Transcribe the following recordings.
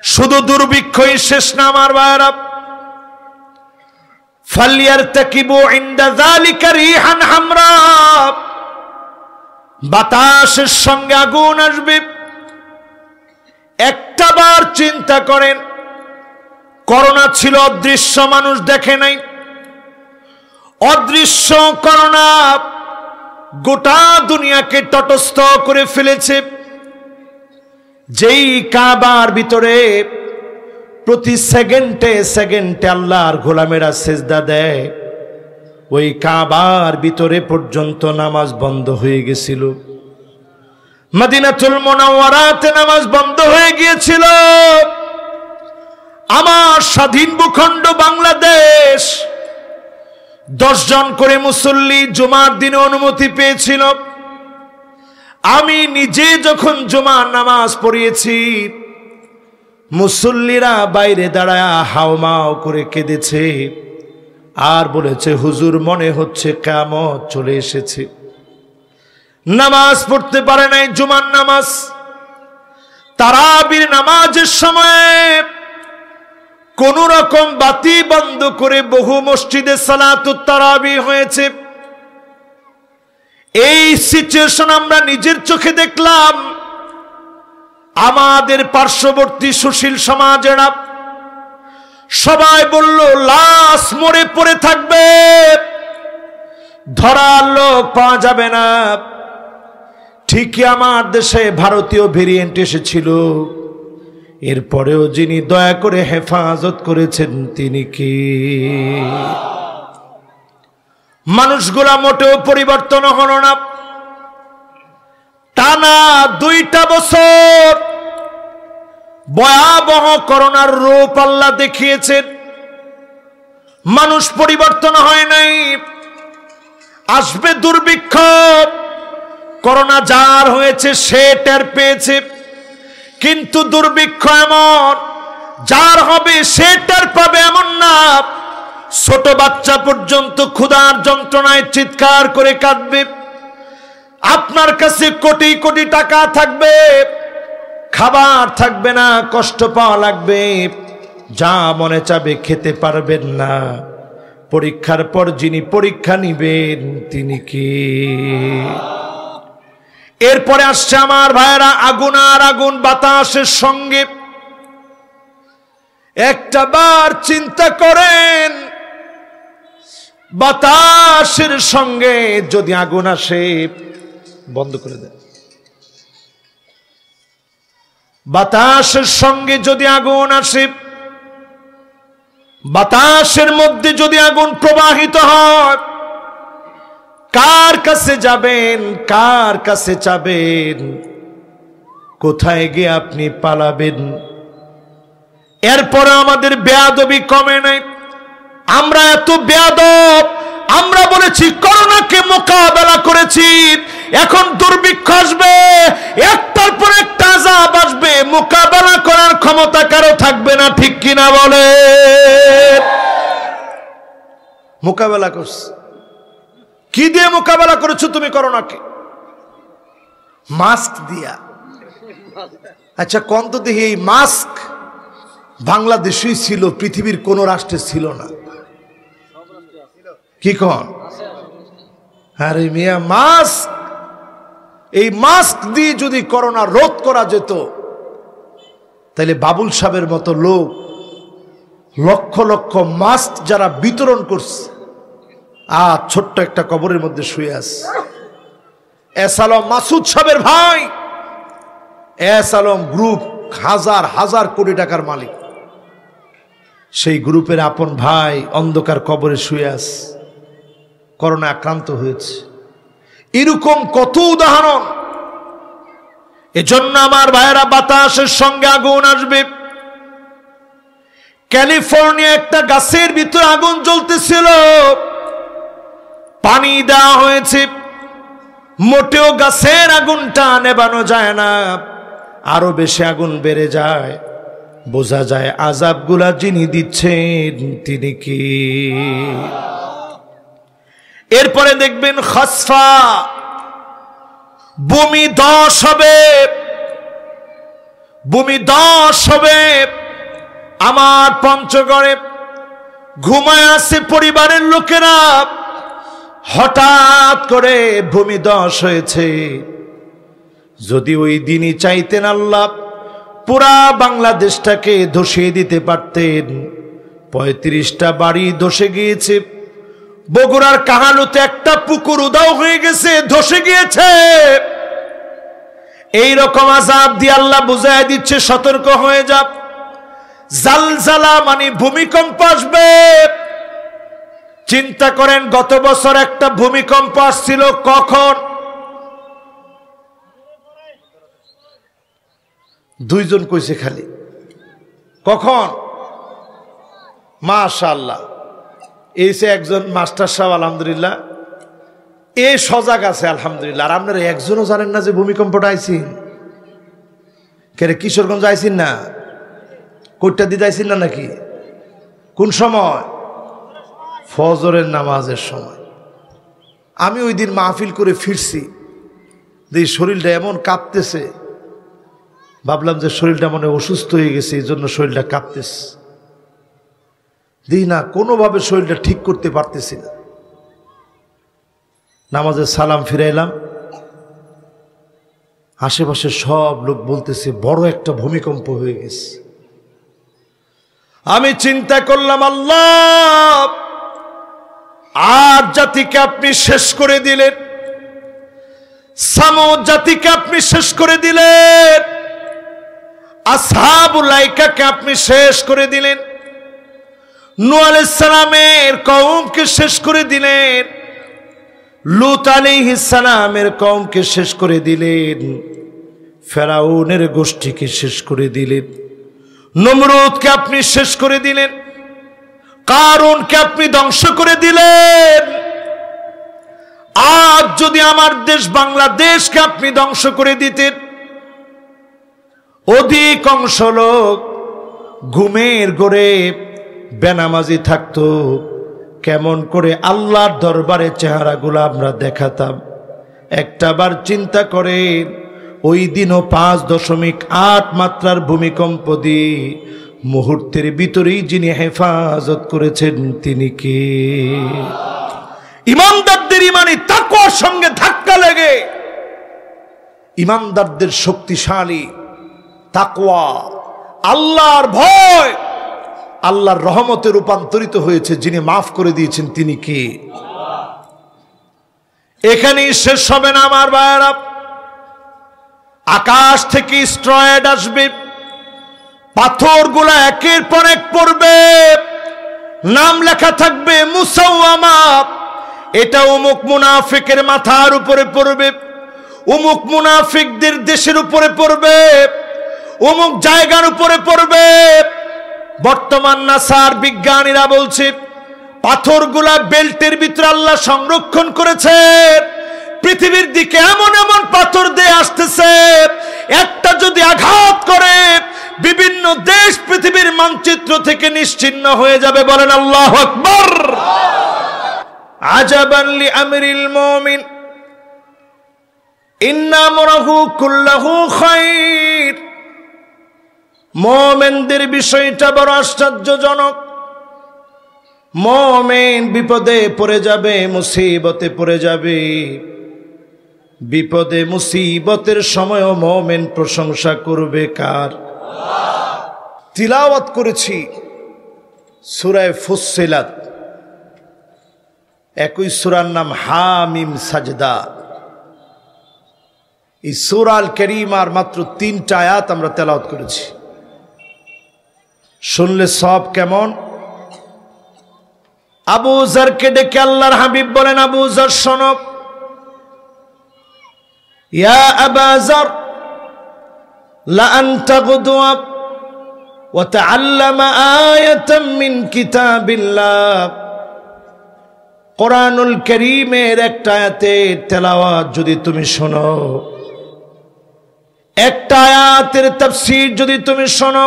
শুধু দুর্ভিক্ষই শেষ না আমার ভাইরা, ফালিয়ারতাকিবু ইনদা যালিকা রিহান হামরা, বাতাসের সঙ্গে আগুন আসবে। একটাবার চিন্তা করেন, করোনা ছিল অদৃশ্য, মানুষ দেখে নাই। অদৃশ্য করোনা গোটা দুনিয়াকে তটস্থ করে ফেলেছে। যেই কাবার ভিতরে প্রতি সেকেন্ডে সেকেন্ডে আল্লাহর গোলামেরা সেজদা দেয়, ওই কাবার ভিতরে পর্যন্ত নামাজ বন্ধ হয়ে গেছিল। মদিনাতুল মুনাওয়ারাতে নামাজ বন্ধ হয়ে গিয়েছিল। আমার স্বাধীন ভূখণ্ড বাংলাদেশ 10 জন করে মুসল্লি জুমার দিনে অনুমতি পেয়েছিল। আমি নিজে যখন জুমার নামাজ পড়িয়েছি, মুসল্লিরা বাইরে দাঁড়ায় হাওমাও করে কেঁদেছে আর বলেছে, হুজুর মনে হচ্ছে কিয়ামত চলে এসেছে। নামাজ পড়তে পারে নাই জুমার নামাজ। তারাবির নামাজের সময় কোন রকম বাতি বন্ধ করে বহু মসজিদে সালাতুত তারাবি হয়েছে। এই সিচুয়েশন আমরা নিজের চোখে দেখলাম। আমাদের পার্শ্ববর্তী সুশীল সমাজেরা সবাই বলল, লাশ মরে পড়ে থাকবে, ধরার লোক পাওয়া যাবে না। ঠিকই আমার দেশে ভারতীয় ভেরিয়েন্ট এসেছিল, এরপরেও যিনি দয়া করে হেফাজত করেছেন তিনি কি? মানুষগুলা মোটেও পরিবর্তন হলো না। টানা 2টা বছর ভয়াবহ করোনার রূপ আল্লাহ দেখিয়েছেন। মানুষ পরিবর্তন হয় নাই। আসবে দুর্ভিক্ষ, করোনা যার হয়েছে সে টের পেয়েছে, কিন্তু দুর্ভিক্ষ এমন যার হবে সে টের পাবে এমন না। ছোট বাচ্চা পর্যন্ত ক্ষুধার যন্ত্রণায় চিৎকার করে কাঁদবে। আপনার কাছে কোটি কোটি টাকা থাকবে, খাবার থাকবে না, কষ্ট পাওয়া লাগবে, যা মনে চাবে খেতে পারবেন না। পরীক্ষার পর যিনি পরীক্ষা নিবেন তিনি কি? এরপরে আসছে আমার ভাইয়েরা আগুন আর আগুন বাতাসের সঙ্গে। একটা বার চিন্তা করেন, বাতাসের সঙ্গে যদি আগুন আসে, বন্ধ করে দেন। বাতাসের সঙ্গে যদি আগুন আসে, বাতাসের মধ্যে যদি আগুন প্রবাহিত হয়, কার কাছে যাবেন, কার কাছে যাবেন, কোথায় গিয়ে আপনি পালাবেন? এরপরে আমাদের বেয়াদবি কমে নাই। আমরা এত বেয়াদব, আমরা বলেছি করোনাকে মোকাবেলা করেছি, এখন দুর্ভিক্ষ আসবে, একটার পর একটা আযাব আসবে, মোকাবেলা করার ক্ষমতা কারো থাকবে না, ঠিক কিনা বলে? মোকাবেলা করছে কি দিয়ে? মোকাবেলা করেছো তুমি করোনাকে? মাস্ক দিয়া। আচ্ছা কোন তো দেখি, এই মাস্ক বাংলাদেশেই ছিল, পৃথিবীর কোন রাষ্ট্রে ছিল না। কি কন? আরে মিয়া, মাস্ক, এই মাস্ক দিয়ে যদি করোনা রোধ করা যেত, তাহলে বাবুল সাহেবের মতো লোক লক্ষ লক্ষ মাস্ক যারা বিতরণ করছে, ছোট্ট একটা কবরের মধ্যে শুয়ে আছে। এস আলম মাসুদ সাহেবের ভাই, এস আলম গ্রুপ হাজার হাজার কোটি টাকার মালিক, সেই গ্রুপের আপন ভাই অন্ধকার কবরে শুয়ে আছে, করোনা আক্রান্ত হয়েছে। এরকম কত উদাহরণ। এজন্য আমার ভাইয়েরা, বাতাসের সঙ্গে আগুন আসবে। ক্যালিফোর্নিয়া একটা গাছের ভিতরে আগুন জ্বলতেছিল, পানি দেওয়া হয়েছে, মোটেও গাছের আগুনটা নেভানো যায় না, আরো বেশি আগুন বেড়ে যায়। বোঝা যায় আযাবগুলা যিনি দিচ্ছেন তিনি কি? এরপরে দেখবেন খাসফা, ভূমি ধস হবে, ভূমিধস হবে। আমার পঞ্চগড়ে ঘুমায় আছে পরিবারের লোকেরা, হঠাৎ করে ভূমিধস হয়েছে। যদি ওই দিনই চাইতেন আল্লাহ, পুরা বাংলাদেশটাকে ধসিয়ে দিতে পারতেন। 35টা বাড়ি ধসে গিয়েছে। বগুড়ার কাহালুতে একটা পুকুর উধাও হয়ে গেছে, ধসে গিয়েছে। এই রকম আযাব দিয়ে আল্লাহ বুঝায় দিচ্ছে, সতর্ক হয়ে যা। জালজালা মানে ভূমিকম্প আসবে। চিন্তা করেন, গত বছর একটা ভূমিকম্প আসছিল কখন? 2 জন কইছে খালি। কখন? মাশাআল্লাহ, এইসে একজন মাস্টার সাহেব আলহামদুলিল্লাহ, এ সজাগ আছে আলহামদুলিল্লাহ। আর আপনারা একজনও জানেন না যে ভূমিকম্পটা আইসিন? কেরে কিশোরগঞ্জ আইসিন না? কোটটা দিতে আইসিন না নাকি? কোন সময়? ফজরের নামাজের সময়। আমি ওই দিন মাহফিল করে ফিরছি, এই শরীরটা এমন কাঁপতেছে, ভাবলাম যে শরীরটা মনে অসুস্থ হয়ে গেছে, এই জন্য শরীরটা কাঁপতেছে। দিই না, কোনোভাবে শরীরটা ঠিক করতে পারতেছি না। নামাজের সালাম ফিরাইলাম, আশেপাশে সব লোক বলতেছে বড় একটা ভূমিকম্প হয়ে গেছে। আমি চিন্তা করলাম, আল্লাহ, আদ জাতিকে আপনি শেষ করে দিলেন, সামুদ জাতিকে আপনি শেষ করে দিলেন, আসহাবুল আইকাকে আপনি শেষ করে দিলেন, নূহ আলাইহিস সালামের কওমকে শেষ করে দিলেন, লূত আলাইহিস সালামের কওমকে শেষ করে দিলেন, ফেরাউনের গোষ্ঠীকে শেষ করে দিলেন, নমরুদকে আপনি শেষ করে দিলেন, কারুনকে আপনি ধ্বংস করে দিলেন। আজ যদি আমার দেশ বাংলাদেশকে আপনি ধ্বংস করে দিতেন, অধিকাংশ লোক ঘুমের ঘোরে বেনামাজি থাকতো, কেমন করে আল্লাহর দরবারে চেহারাগুলো আমরা দেখাতাম। একটাবার চিন্তা করে, ওই দিনও 5.8 মাত্রার ভূমিকম্প দিয়ে মুহূর্তের ভিতরেই যিনি হেফাজত করেছেন তিনি কে? ইমানদারদের ইমানি তাকওয়ার সঙ্গে ধাক্কা লেগে ইমানদারদের শক্তিশালী তাকওয়া, আল্লাহর ভয়, আল্লাহর রহমতে রূপান্তরিত হয়েছে। যিনি মাফ করে দিয়েছেন তিনি কে? এখানেই শেষ হবে না আমার ভাইয়েরা। আকাশ থেকে স্ট্রয়েড আসবে, পাথরগুলা একের পর এক পড়বে, নাম লেখা থাকবে মুসাওয়ামা। এটা অমুক মুনাফিকের মাথার উপরে পড়বে, অমুক মুনাফিকদের দেশের উপরে পড়বে, অমুক জায়গার উপরে পড়বে। বর্তমান নাসার বিজ্ঞানীরা বলছে, পাথরগুলা বেল্টের ভিতরে আল্লাহ সংরক্ষণ করেছে। পৃথিবীর দিকে এমন এমন পাথর দিয়ে আসতেছে, একটা যদি আঘাত করে বিভিন্ন দেশ পৃথিবীর মানচিত্র থেকে নিশ্চিহ্ন হয়ে যাবে। বলেন আল্লাহু আকবার। আজাবান লিআমরিল মুমিন ইন্না আমরাহু কুল্লাহু খায়র। মুমিনদের বিষয়টা বড় আশ্চর্যজনক। মুমিন বিপদে পড়ে যাবে, মুসিবতে পড়ে যাবে, বিপদে মুসিবতের সময়ও মুমিন প্রশংসা করবে কার? তিলাওয়াত করেছি সূরা ফুসসিলাত, একই সূরার নাম হামিম সাজদা। এই সূরা আল কারীমার মাত্র 3টা আয়াত আমরা তেলাওয়াত করেছি। শুনলে সব কেমন? আবু যারকে ডেকে আল্লাহর হাবিব বলেন, আবু যার শোনো, ইয়া আবা যার লা আনতা গুদওয়া ওয়া তাআল্লামা আয়াতাম মিন কিতাবিল্লাহ। কোরআনুল কারীমের একটা আয়াতের তেলাওয়াত যদি তুমি শোনো, একটা আয়াতের তাফসীর যদি তুমি শোনো,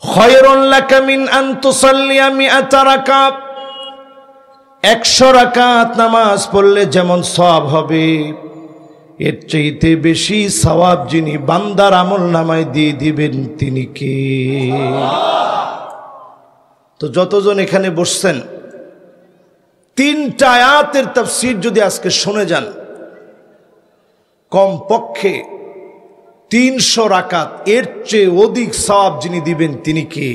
খায়রুন লাকা মিন আন তুসাল্লিয়া মিআতা রাকাত। 100 রাকাত নামাজ পড়লে যেমন সওয়াব হবে, এর চাইতে বেশি সওয়াব যিনি বান্দার আমলনামায় দিয়ে দিবেন তিনি কে? তো যতজন এখানে বসছেন, 3টা আয়াতের তাফসীর যদি আজকে শুনে যান, কমপক্ষে 300 রাকাত, এর চেয়ে অধিক সওয়াব যিনি দিবেন তিনি কে?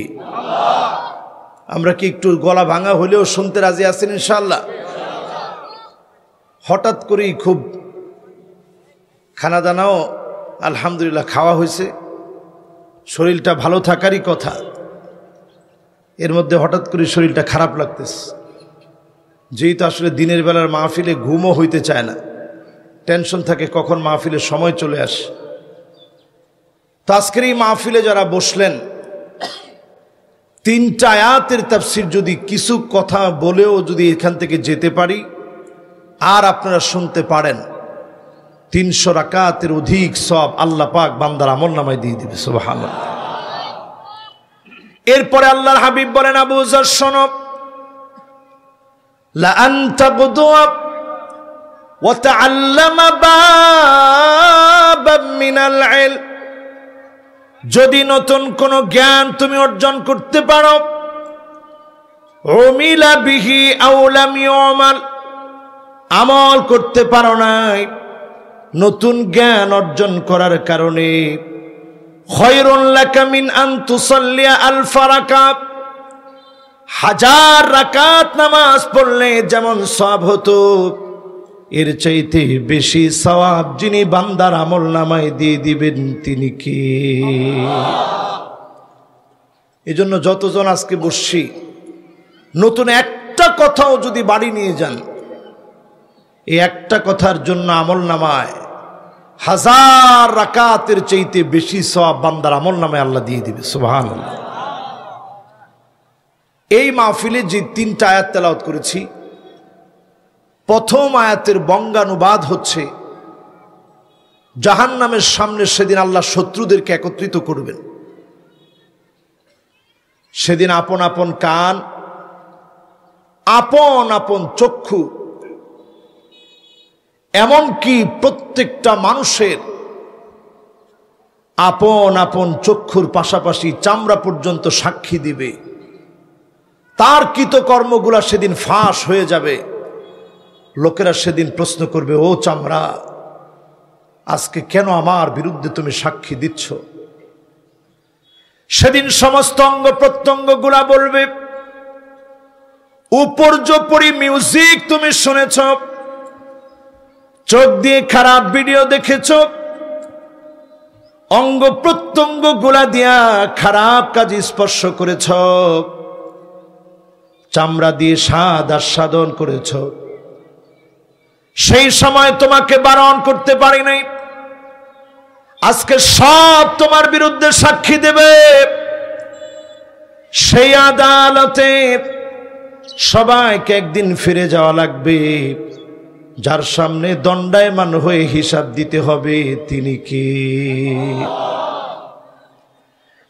আমরা কি একটু গলা ভাঙা হলেও শুনতে রাজি আছেন ইনশাআল্লাহ? হঠাৎ করেই খুব খানা দানাও আলহামদুলিল্লাহ খাওয়া হয়েছে, শরীরটা ভালো থাকারই কথা, এর মধ্যে হঠাৎ করে শরীরটা খারাপ লাগতেছে। যেহেতু আসলে দিনের বেলার মাহফিলে ঘুমও হইতে চায় না, টেনশন থাকে কখন মাহফিলের সময় চলে আসে। তো আজকের এই মাহফিলে যারা বসলেন, 3টা আয়াতের তাফসীর যদি কিছু কথা বলেও যদি এখান থেকে যেতে পারি আর আপনারা শুনতে পারেন, 300 রাকাতের অধিক সওয়াব আল্লাহ পাক বান্দার আমলনামায় দিয়ে দিবে। সুবহানাল্লাহ। এরপরে আল্লাহর হাবিব বলেন, আবু যর শোনো, লা আনতা গুদওয়া ওয়া তাআল্লামা বাবাম মিনাল ইলম, যদি নতুন কোন জ্ঞান তুমি অর্জন করতে পারো, উমিলা বিহি আও লাম ইউমাল, আমল করতে পারো নাই, নতুন জ্ঞান অর্জন করার কারণে, খায়রুন লাকা মিন আন তুসাল্লিয়া আলফা রাকাত, 1000 রাকাত নামাজ পড়লে যেমন সওয়াব হতো, এর চাইতে বেশি সওয়াব যিনি বান্দার আমলনামায় দিয়ে দিবেন তিনি কে? এজন্য যতজন আজকে বসছি, নতুন একটা কথাও যদি বাড়ি নিয়ে যান, এই একটা কথার জন্য আমলনামায় 1000 রাকাতের চাইতে বেশি সওয়াব বান্দার আমলনামায় আল্লাহ দিয়ে দিবে। সুবহানাল্লাহ। এই মাহফিলে যে 3টা আয়াত তেলাওয়াত করেছি, প্রথম আয়াতের বঙ্গানুবাদ হচ্ছে, জাহান্নামের সামনে সেদিন আল্লাহ শত্রুদেরকে একত্রিত করবেন। সেদিন আপন আপন কান, আপন আপন চক্ষু, এমনকি প্রত্যেকটা মানুষের আপন আপন চক্ষুর পাশাপাশি চামড়া পর্যন্ত সাক্ষী দিবে। তার কৃতকর্মগুলা সেদিন ফাঁস হয়ে যাবে। লোকেরা সেদিন প্রশ্ন করবে, ও চামড়া, আজকে কেন আমার বিরুদ্ধে তুমি সাক্ষী দিচ্ছ? সেদিন সমস্ত অঙ্গ প্রত্যঙ্গগুলা বলবে, উপর্যুপরি মিউজিক তুমি শুনেছ, চোখ দিয়ে খারাপ ভিডিও দেখেছ, অঙ্গ প্রত্যঙ্গগুলা দিয়া খারাপ কাজ স্পর্শ করেছ, চামড়া দিয়ে স্বাদ আস্বাদন করেছ, সেই সময় তোমাকে বারণ করতে পারি নাই। আজকে সব তোমার বিরুদ্ধে সাক্ষী দেবে। সেই আদালতে সবাইকে একদিন ফিরে যাওয়া লাগবে। যার সামনে দণ্ডায়মান হয়ে হিসাব দিতে হবে তিনি কে?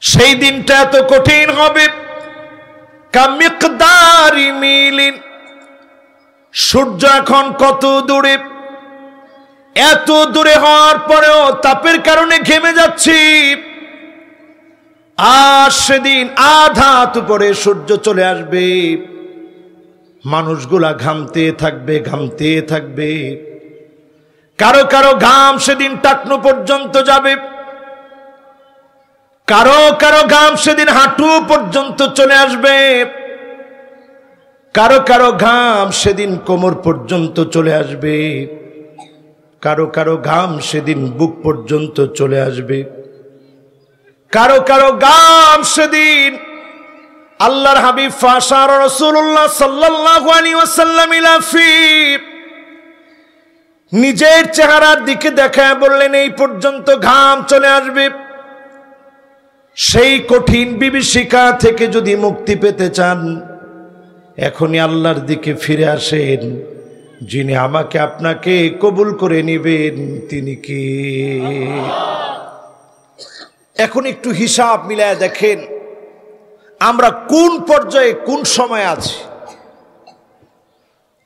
সেই দিনটা এত কঠিন হবে, কামিকদারি মিলিন, সূর্য এখন কত দূরে, এত দূরে হওয়ার পরেও তাপের কারণে ঘেমে যাচ্ছি। আর সেদিন আধা উপরে সূর্য চলে আসবে, মানুষগুলা ঘামতে থাকবে, ঘামতে থাকবে। কারো কারো ঘাম সেদিন টাকনু পর্যন্ত যাবে, কারো কারো ঘাম সেদিন হাঁটু পর্যন্ত চলে আসবে, কারো কারো ঘাম সেদিন কোমর পর্যন্ত চলে আসবে, কারো কারো ঘাম সেদিন বুক পর্যন্ত চলে আসবে, কারো কারো ঘাম সেদিন আল্লাহর হাবিব ফাশার রাসূলুল্লাহ সাল্লাল্লাহু আলাইহি ওয়াসাল্লাম ইলাফি, নিজের চেহারার দিকে দেখায় বললেন, এই পর্যন্ত ঘাম চলে আসবে। সেই কঠিন বিভীষিকা থেকে যদি মুক্তি পেতে চান, এখনই আল্লাহর দিকে ফিরে আসেন। যিনি আমাকে আপনাকে কবুল করে নেবেন তিনি কে? এখন একটু হিসাব মিলায় দেখেন, আমরা কোন পর্যায়ে কোন সময় আছি।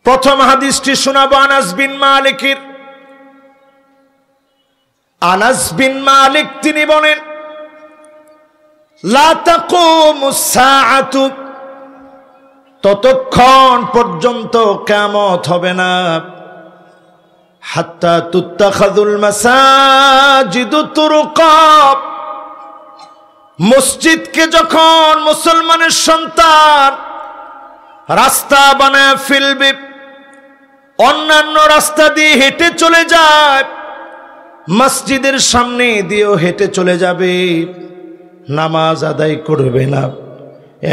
প্রথম হাদিসটি শোনাবো আনাস বিন মালিকের আনাস বিন মালিক তিনি বলেন, লা তাকুমুস সাআতু, ততক্ষণ পর্যন্ত কিয়ামত হবে না, হাত্তা তুত্তাখাযুল মাসাজিদু তুরুকা, মসজিদকে যখন মুসলমানের সন্তান রাস্তা বানায় ফেলবে, অন্যান্য রাস্তা দিয়ে হেঁটে চলে যায়, মসজিদের সামনে দিয়েও হেঁটে চলে যাবে, নামাজ আদায় করবে না,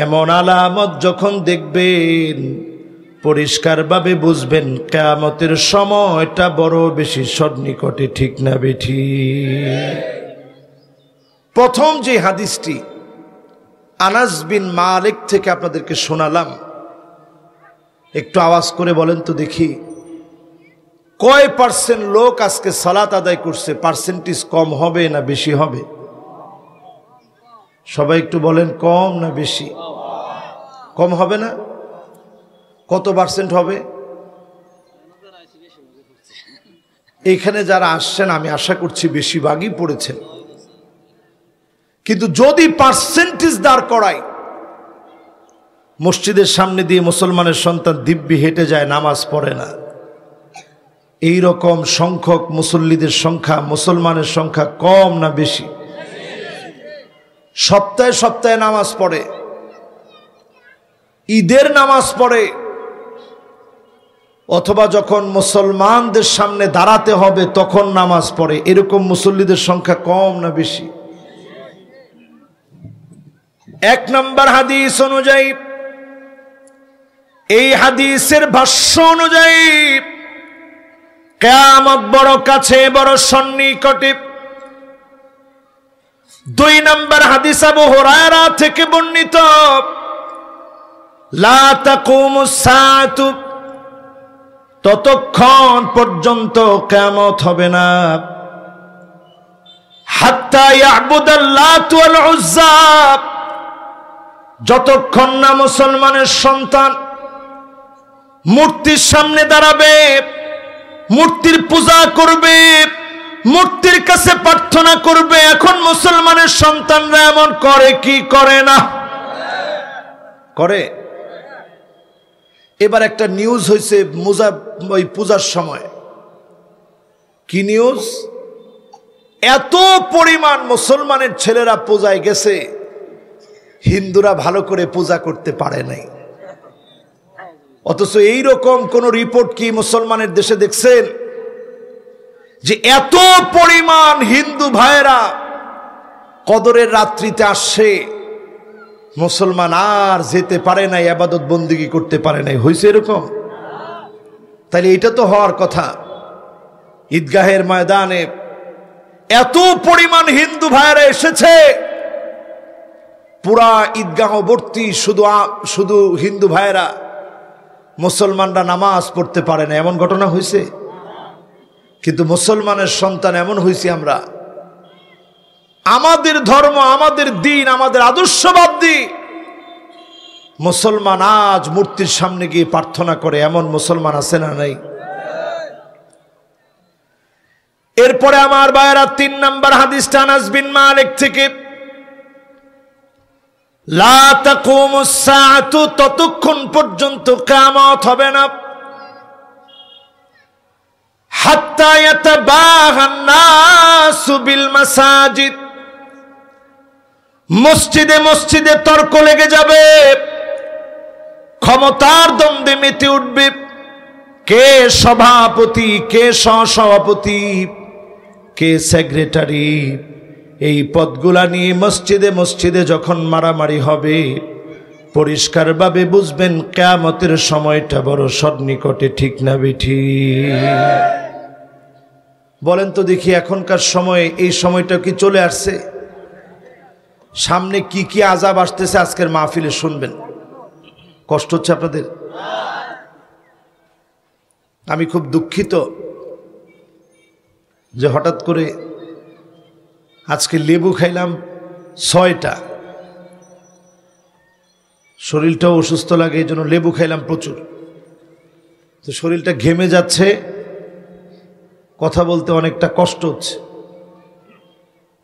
এমন আলামত যখন দেখবেন পরিষ্কারভাবে বুঝবেন কিয়ামতের সময়টা বড় বেশি সন্নিকটে। ঠিক না বেঠি? প্রথম যে হাদিসটি আনাস বিন মালিক থেকে আপনাদেরকে শোনালাম, একটু আওয়াজ করে বলেন তো দেখি, কয় পার্সেন্ট লোক আজকে সালাত আদায় করছে? পার্সেন্টেজ কম হবে না বেশি হবে? সবাই একটু বলেন, কম না বেশি? কম হবে না? কত পার্সেন্ট হবে? এখানে যারা আসছেন আমি আশা করছি বেশিরভাগই পড়েছেন, কিন্তু যদি পার্সেন্টেজ দাঁড় করাই, মসজিদের সামনে দিয়ে মুসলমানের সন্তান দিব্যি হেঁটে যায়, নামাজ পড়ে না, এই রকম সংখ্যক মুসল্লিদের সংখ্যা, মুসলমানের সংখ্যা কম না বেশি? সপ্তাহে সপ্তাহে নামাজ পড়ে, ঈদের নামাজ পড়ে, অথবা যখন মুসলমানদের সামনে দাঁড়াতে হবে তখন নামাজ পড়ে, এরকম মুসল্লিদের সংখ্যা কম না বেশি? এক নম্বর হাদিস অনুযায়ী, এই হাদিসের ভাষ্য অনুযায়ী কিয়ামত বড় কাছে, বড় সন্নিকটে। দুই নম্বর হাদিস আবু হুরায়রা থেকে বর্ণিত, লা তাকুমুস সাআতু, ততক্ষণ পর্যন্ত কিয়ামত হবে না, হাত্তা ইয়াবুদাল লাত ওয়াল উজ্জা, যতক্ষণ না মুসলমানের সন্তান মূর্তির সামনে দাঁড়াবে, মূর্তির পূজা করবে, মূর্তির কাছে প্রার্থনা করবে। এখন মুসলমানের সন্তানরা এমন করে কি করে না? করে। এবার একটা নিউজ হয়েছে ওই পূজার সময়। কি নিউজ? এত পরিমাণ মুসলমানের ছেলেরা পূজায় গেছে, হিন্দুরা ভালো করে পূজা করতে পারে নাই। অথচ এইরকম কোন রিপোর্ট কি মুসলমানের দেশে দেখছেন যে এত পরিমাণ হিন্দু ভাইয়েরা কদরের রাত্রিতে আসছে, মুসলমান আর যেতে পারে নাই, ইবাদত বন্দেগী করতে পারে নাই? হয়েছে এরকম? তাহলে এটা তো হওয়ার কথা। ঈদগাহের ময়দানে এত পরিমাণ হিন্দু ভাইয়েরা এসেছে, পুরা ঈদগাহ ভর্তি শুধু হিন্দু ভাইয়েরা, মুসলমানরা নামাজ পড়তে পারে না, এমন ঘটনা হয়েছে? কিন্তু মুসলমানের সন্তান এমন হয়েছে আমরা, আমাদের ধর্ম, আমাদের দিন, আমাদের আদর্শবাদ দিয়ে মুসলমান আজ মূর্তির সামনে গিয়ে প্রার্থনা করে, এমন মুসলমান আছে না নাই? এরপরে আমার ভাইয়েরা, 3 নম্বর হাদিসটা আনাস বিন মালিক থেকে, লা তাকুমুস সাআতু, ততক্ষণ পর্যন্ত কিয়ামত হবে না, হাত্তা ইয়াতাবাহান নাসু বিল মাসাজিদ, মসজিদে মসজিদে তর্ক লেগে যাবে, ক্ষমতার দ্বন্দ্বে মেতে উঠবে, কে সভাপতি, কে সহসভাপতি, কে সেক্রেটারি, এই পদগুলা নিয়ে মসজিদে মসজিদে যখন মারামারি হবে, পরিষ্কারভাবে বুঝবেন কিয়ামতের সময়টা বড় সন্নিকটে। ঠিক না বেঠি? বলেন তো দেখি, এখনকার সময়ে এই সময়টা কি চলে আসছে? সামনে কি কি আযাব আসতেছে আজকের মাহফিলে শুনবেন। কষ্ট হচ্ছে আপনাদের? আমি খুব দুঃখিত যে হঠাৎ করে আজকে লেবু খাইলাম 6টা, শরীরটাও অসুস্থ লাগে, এই জন্য লেবু খাইলাম প্রচুর, তো শরীরটা ঘেমে যাচ্ছে, কথা বলতে অনেকটা কষ্ট হচ্ছে।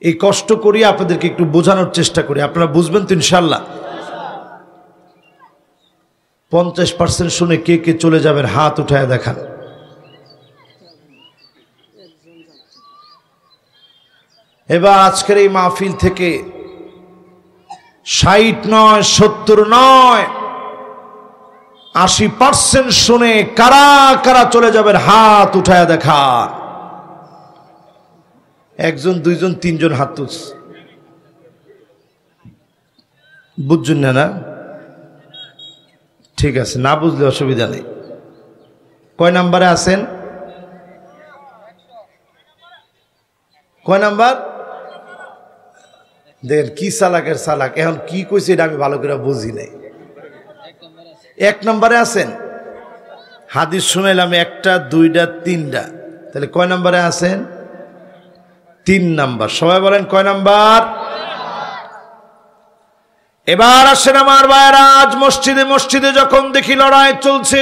এই কষ্ট করি আপনাদেরকে একটু বোঝানোর চেষ্টা করি, আপনারা বুঝবেন তো ইনশাল্লাহ। 50% শুনে কে কে চলে যাবেন হাত উঠায় দেখান। এবার আজকের এই মাহফিল থেকে 60 নয় 70 নয় 80% শুনে কারা কারা চলে যাবেন হাত উঠায় দেখান। 1 জন 2 জন 3 জন হাত তুলছে, বুঝছেন না? ঠিক আছে, না বুঝলে অসুবিধা নেই। কয় নাম্বারে আছেন? কয় নাম্বার? দেখেন কি চালাকের চালাক, এখন কি কইছে এটা আমি ভালো করে বুঝি নাই। 1 নম্বরে আছেন? হাদিস শুনাইলাম 1টা 2টা 3টা, তাহলে কয় নম্বরে আছেন? 3 নাম্বার। সবাই বলেন কয় নাম্বার? এবার আসেন আমার ভাইরা, আজ মসজিদে মসজিদে যখন দেখি লড়াই চলছে,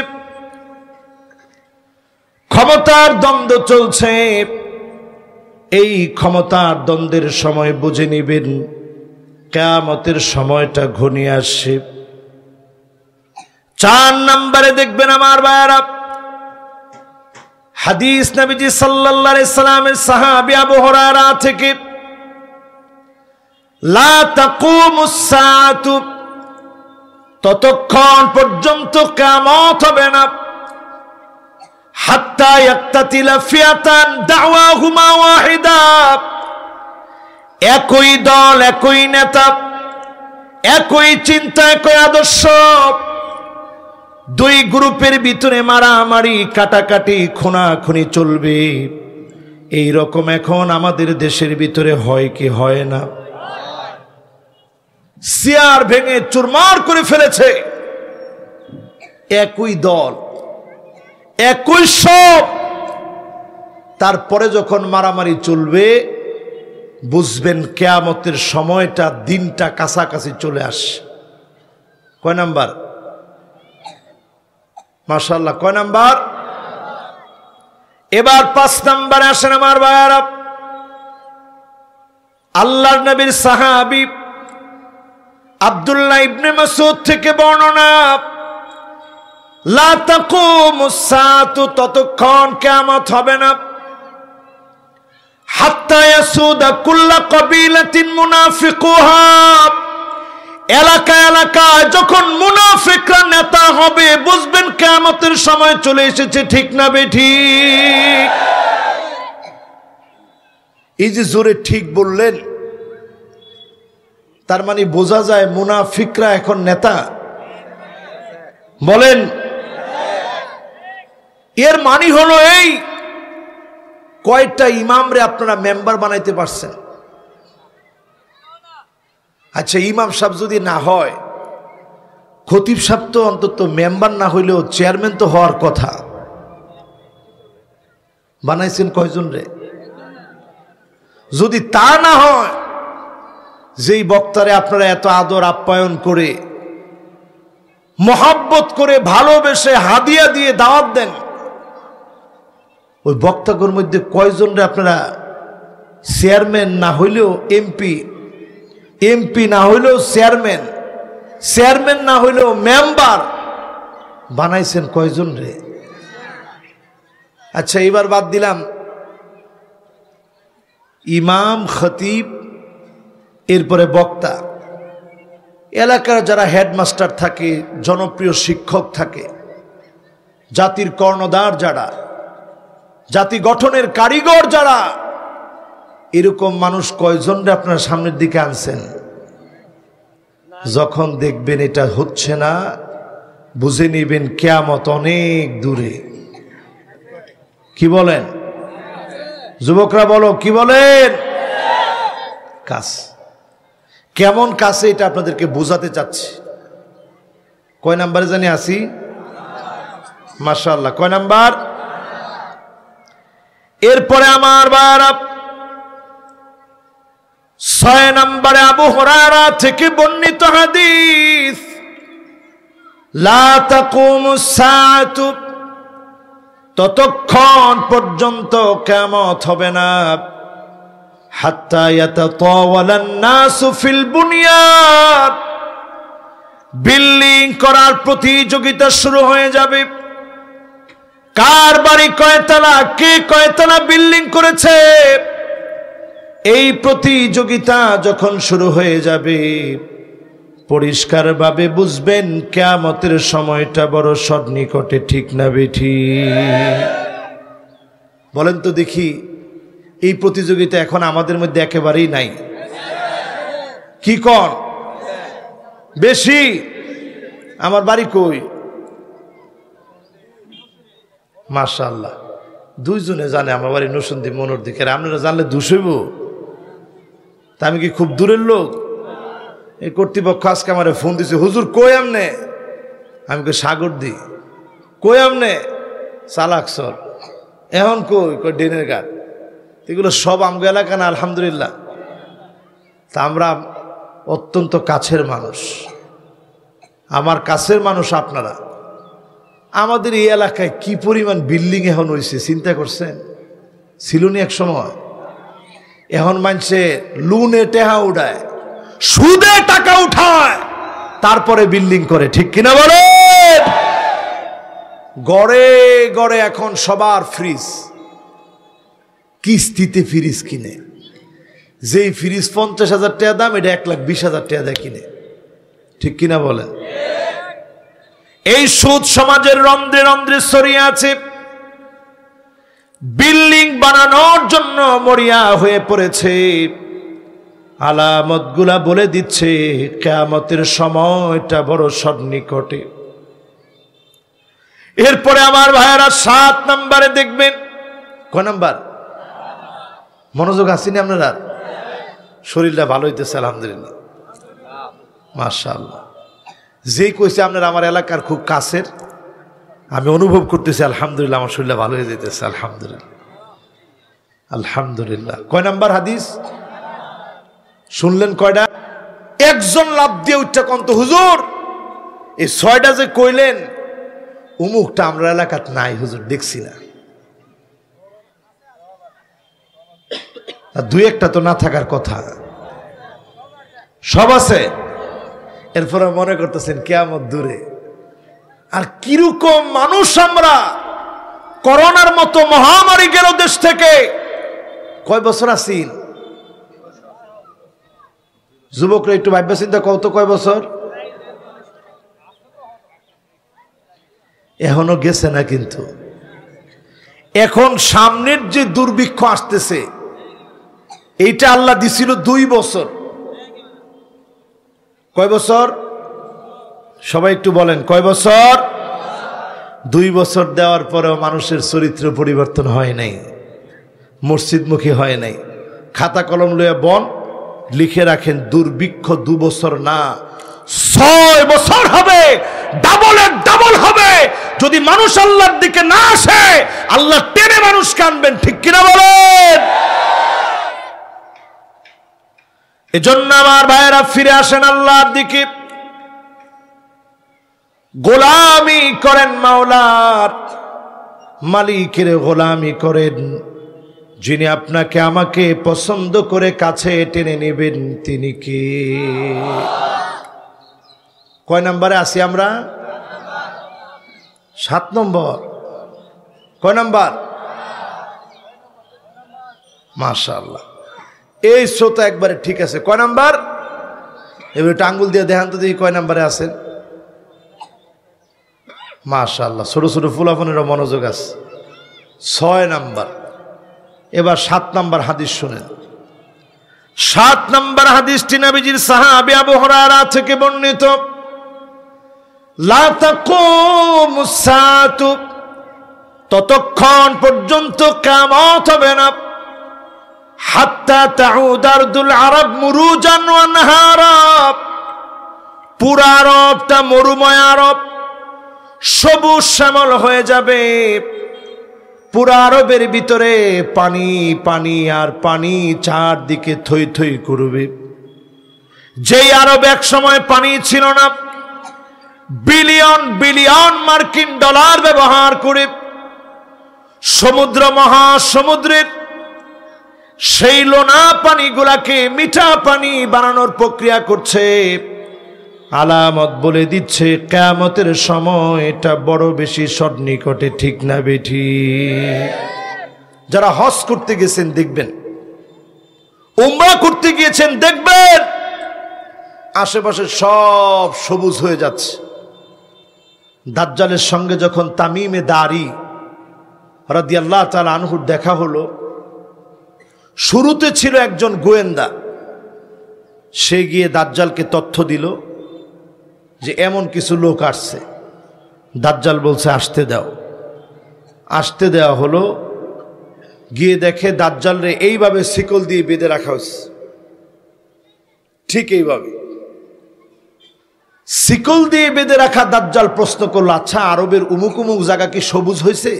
ক্ষমতার দ্বন্দ্ব চলছে, এই ক্ষমতার দ্বন্দ্বের সময় বুঝে নিবেন কিয়ামতের সময়টা ঘনিয়ে আসছে। 4 নম্বরে দেখবেন আমার ভাইরা, হাদিস নবীজি সাল্লাল্লাহু আলাইহি সাল্লামের সাহাবী আবু হুরায়রা থেকে, লা তাকুমুস সাআতু, ততক্ষণ পর্যন্ত কিয়ামত হবে না, হাত্তা ইয়াক্তাতিলা ফিয়াতান দাওয়াহুমা ওয়াহিদা, একই দল, একই নেতা, একই চিন্তা, একই আদর্শ, 2 গ্রুপের ভিতরে মারামারি, কাটাকাটি, খুনাখুনি চলবে। এই রকম এখন আমাদের দেশের ভিতরে হয় কি হয় না? চেয়ার ভেঙে চুরমার করে ফেলেছে, একই দল, একই সব। তারপরে যখন মারামারি চলবে বুঝবেন কিয়ামতের সময়টা, দিনটা কাছাকাছি চলে আসে। কয় নাম্বার? মাশাআল্লাহ, কয় নাম্বার? এবার 5 নম্বরে আসেন আমার ভাইয়ারা, আল্লাহর নবীর সাহাবী আব্দুল্লাহ ইবনে মাসউদ থেকে বর্ণনা, লা তাকুমুস সাআতু, ততক্ষণ কিয়ামত হবে না, হাত্তা ইয়াসুদা কুল্লা কাবিলাতিন মুনাফিকুহা, এলাকায় এলাকায় যখন মুনাফিকরা নেতা হবে বুঝবেন কিয়ামতের সময় চলে এসেছে। ঠিক না বেঠিক? এই যে জোরে ঠিক বললেন, তার মানে বোঝা যায় মুনাফিকরা এখন নেতা। বলেন, এর মানে হলো এই, কয়টা ইমামরে আপনারা মেম্বার বানাইতে পারছেন? আচ্ছা, ইমাম সাহেব যদি না হয়, খতিব সাহেব তো অন্তত মেম্বার না হইলেও চেয়ারম্যান তো হওয়ার কথা। বানাইছেন কয়জন রে? যদি তা না হয়, যেই বক্তারে আপনারা এত আদর আপ্যায়ন করে, মহব্বত করে, ভালোবেসে, হাদিয়া দিয়ে দাওয়াত দেন, ওই বক্তাগুলোর মধ্যে কয়জন রে আপনারা চেয়ারম্যান না হইলেও এমপি, এমপি না হইলেও চেয়ারম্যান, চেয়ারম্যান না হইলেও মেম্বার বানাইছেন? কয়জন রে? আচ্ছা, এবার বাদ দিলাম ইমাম, খতিব, এরপরে বক্তা, এলাকার যারা হেডমাস্টার থাকে, জনপ্রিয় শিক্ষক থাকে, জাতির কর্ণধার যারা, জাতি গঠনের কারিগর যারা, এরকম মানুষ কয়জনরে আপনার সামনের দিকে আনছেন? যখন দেখবেন এটা হচ্ছে না, বুঝে নিবেন কিয়ামত অনেক দূরে। কি বলেন যুবকরা? বলো, কি বলেন? কাছ, কেমন কাছে এটা আপনাদেরকে বোঝাতে চাচ্ছি। কয় নাম্বারে জানি আসি? মাশাআল্লাহ, কয় নাম্বার? এরপরে আমার ভাইরা 6 নম্বরে আবু হুরায়রা থেকে বর্ণিত হাদিস, লা তাকুমুস সাআতু, ততক্ষণ পর্যন্ত কিয়ামত হবে না, হাত্তা ইয়াতাতাওয়ালান নাসু ফিল বুনিয়ান, বিল্ডিং করার প্রতিযোগিতা শুরু হয়ে যাবে। কার বাড়ি কয়তলা, কে কয়তলা বিল্ডিং করেছে, এই প্রতিযোগিতা যখন শুরু হয়ে যাবে পরিষ্কারভাবে বুঝবেন কিয়ামতের সময়টা বড় সন্নিকটে। ঠিক না বেঠিক? বলেন তো দেখি, এই প্রতিযোগিতা এখন আমাদের মধ্যে একেবারেই নাই। কি কন? বেশি? আমার বাড়ি কই? মাশাআল্লাহ, দুইজনে জানে আমার বাড়ি নরসিংদী মনোর দিকে। আপনারা জানলে দুষইব? তা আমি কি খুব দূরের লোক? এই কর্তৃপক্ষ আজকে আমার ফোন দিছে, হুজুর কই আমনে? আমি কই সাগর দি। কই আমনে? চালাক সর। এখন কই ডেনের ঘাট। এগুলো সব আমগো এলাকা না? আলহামদুলিল্লাহ। তা আমরা অত্যন্ত কাছের মানুষ, আমার কাছের মানুষ আপনারা। আমাদের এই এলাকায় কি পরিমাণ বিল্ডিং এখন হয়েছে চিন্তা করছেন? ছিল নি এক সময়? এখন মানুষে লুনে টেহা উঠায়, সুদে টাকা উঠায়, তারপরে বিল্ডিং করে। ঠিক কিনা বলে? গড়ে গড়ে এখন সবার ফ্রিজ, কিস্তিতে ফ্রিজ কিনে। যেই ফ্রিজ 50,000 টাকা দাম, এটা 1,20,000 টাকা দেয় কিনে। ঠিক কিনা বলেন? এই সুদ সমাজের রন্ধ্রে রন্ধ্রে ছড়িয়ে আছে। বিল্ডিং বানানোর জন্য মরিয়া হয়ে পড়েছে। আলামতগুলা বলে দিচ্ছে কিয়ামতের সময়টা বড় সন্নিকটে। এরপরে আমার ভাইয়েরা 7 নম্বরে দেখবেন। কয় নাম্বার? মনোযোগ আসেনি আপনারা? শরীরটা ভালো হইতেছে আলহামদুলিল্লাহ, মাশাআল্লাহ। যেই কইছে আপনারা আমার এলাকার খুব কাছের, আমি অনুভব করতেছি আলহামদুলিল্লাহ, আমার শরীরটা ভালো হয়ে যেতেছে আলহামদুলিল্লাহ, আলহামদুলিল্লাহ। কয় নাম্বার হাদিস শুনলেন? কয়টা? একজন লাভ দিয়ে উঠটা কন্ত হুজুর, এই 6টা যে কইলেন উমুকটা আমরা এলাকাত নাই হুজুর, দেখছি না। দুই একটা তো না থাকার কথা, সব আছে। এরপরে মনে করতেছেন কিয়ামত দূরে। আর কিরকম মানুষ আমরা! করোনার মতো মহামারী গেল দেশ থেকে, কয় বছর আছেন? যুবকরা একটু ভাববে চিন্তা কত, কয় বছর? এখনো গেছে না, কিন্তু এখন সামনের যে দুর্ভিক্ষ আসতেছে, এইটা আল্লাহ দিছিল 2 বছর। কয় বছর? সবাই একটু বলেন, কয় বছর? 2 বছর দেওয়ার পরেও মানুষের চরিত্র পরিবর্তন হয় নাই, মসজিদমুখী হয় নাই। খাতা কলম লইয়া বন লিখে রাখেন, দুর্ভিক্ষ 2 বছর না 6 বছর হবে, ডাবলের ডাবল হবে। যদি মানুষ আল্লাহর দিকে না আসে, আল্লাহ টেনে মানুষকে আনবেন। ঠিক কিনা বলেন? এজন্য আমার ভাইয়েরা ফিরে আসেন আল্লাহর দিকে, গোলামি করেন মাওলার, মালিকের গোলামি করেন। যিনি আপনাকে আমাকে পছন্দ করে কাছে টেনে নেবেন তিনি কে? কয় নম্বরে আছি আমরা? 7 নম্বর। কয় নম্বর? মাশাআল্লাহ, এই শ্রোতা একবারে ঠিক আছে। কয় নাম্বার? এবার আঙ্গুল দিয়ে দেখান তো দেখি কয় নাম্বারে আছেন। মাশাআল্লাহ, ছোট ছোট ফুলাফানেরও মনোযোগ আছে। 6 নাম্বার। এবার 7 নাম্বার হাদিস শুনেন। 7 নাম্বার হাদিসটি নবীজির সাহাবী আবু হুরায়রা থেকে বর্ণিত। লা তাকুমুস সাআতু, ততক্ষণ পর্যন্ত কিয়ামত হবে না, হাত্তা তাউদ আরদুল আরব মুরুজান ওয়া নাহারা, পুরা আরবটা মরুময় আরব, সবুজ শ্যামল হয়ে যাবে। পুরা আরবের ভিতরে পানি পানি আর পানি, চারদিকে থই থই করবে। যেই আরব এক সময় পানি ছিল না, বিলিয়ন বিলিয়ন মার্কিন ডলার ব্যবহার করে সমুদ্র মহাসমুদ্রের সেই লোনা পানিগুলাকে মিঠা পানি বানানোর প্রক্রিয়া করছে, আলামত বলে দিচ্ছে কিয়ামতের সময় এটা বড় বেশি সন্নিকটে, ঠিক না বেঠি? যারা হজ করতে গেছেন দেখবেন, উমরা করতে গিয়েছেন দেখবেন, আশেপাশে সব সবুজ হয়ে যাচ্ছে। দাজ্জালের সঙ্গে যখন তামিমে দারি রাদিয়াল্লাহু তাআলা আনহুর দেখা হলো, শুরুতে ছিল একজন গোয়েন্দা, সে গিয়ে দাজ্জালকে তথ্য দিল যে এমন কিছু লোক আসছে। দাজ্জাল বলছে আসতে দাও। আসতে দেওয়া হলো। গিয়ে দেখে দাজ্জালরে এইভাবে শিকল দিয়ে বেঁধে রাখা হয়েছে, ঠিক এইভাবে শিকল দিয়ে বেঁধে রাখা। দাজ্জাল প্রশ্ন করলো, আচ্ছা আরবের উমুক উমুক জায়গা কি সবুজ হয়েছে?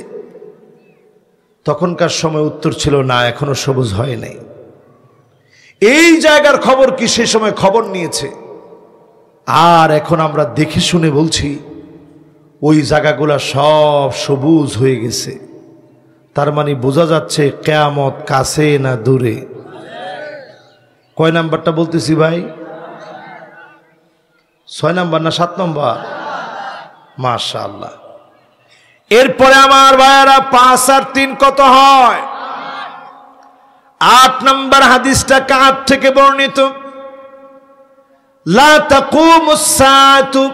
তখনকার সময় উত্তর ছিল না, এখনো সবুজ হয় নাই। এই জায়গার খবর কি সেই সময় খবর নিয়েছে, আর এখন আমরা দেখে শুনে বলছি ওই জায়গাগুলা সব সবুজ হয়ে গেছে। তার মানে বোঝা যাচ্ছে কিয়ামত কাছে না দূরে। কয় নাম্বারটা বলতেছি ভাই? 6 নাম্বার না 7 নাম্বার? মাশাআল্লাহ। এরপরে আমার ভাইয়েরা 5 আর 3 কত হয়? 8 নাম্বার হাদিসটা কাব থেকে বর্ণিত। লা তাকুমুস সাআতু,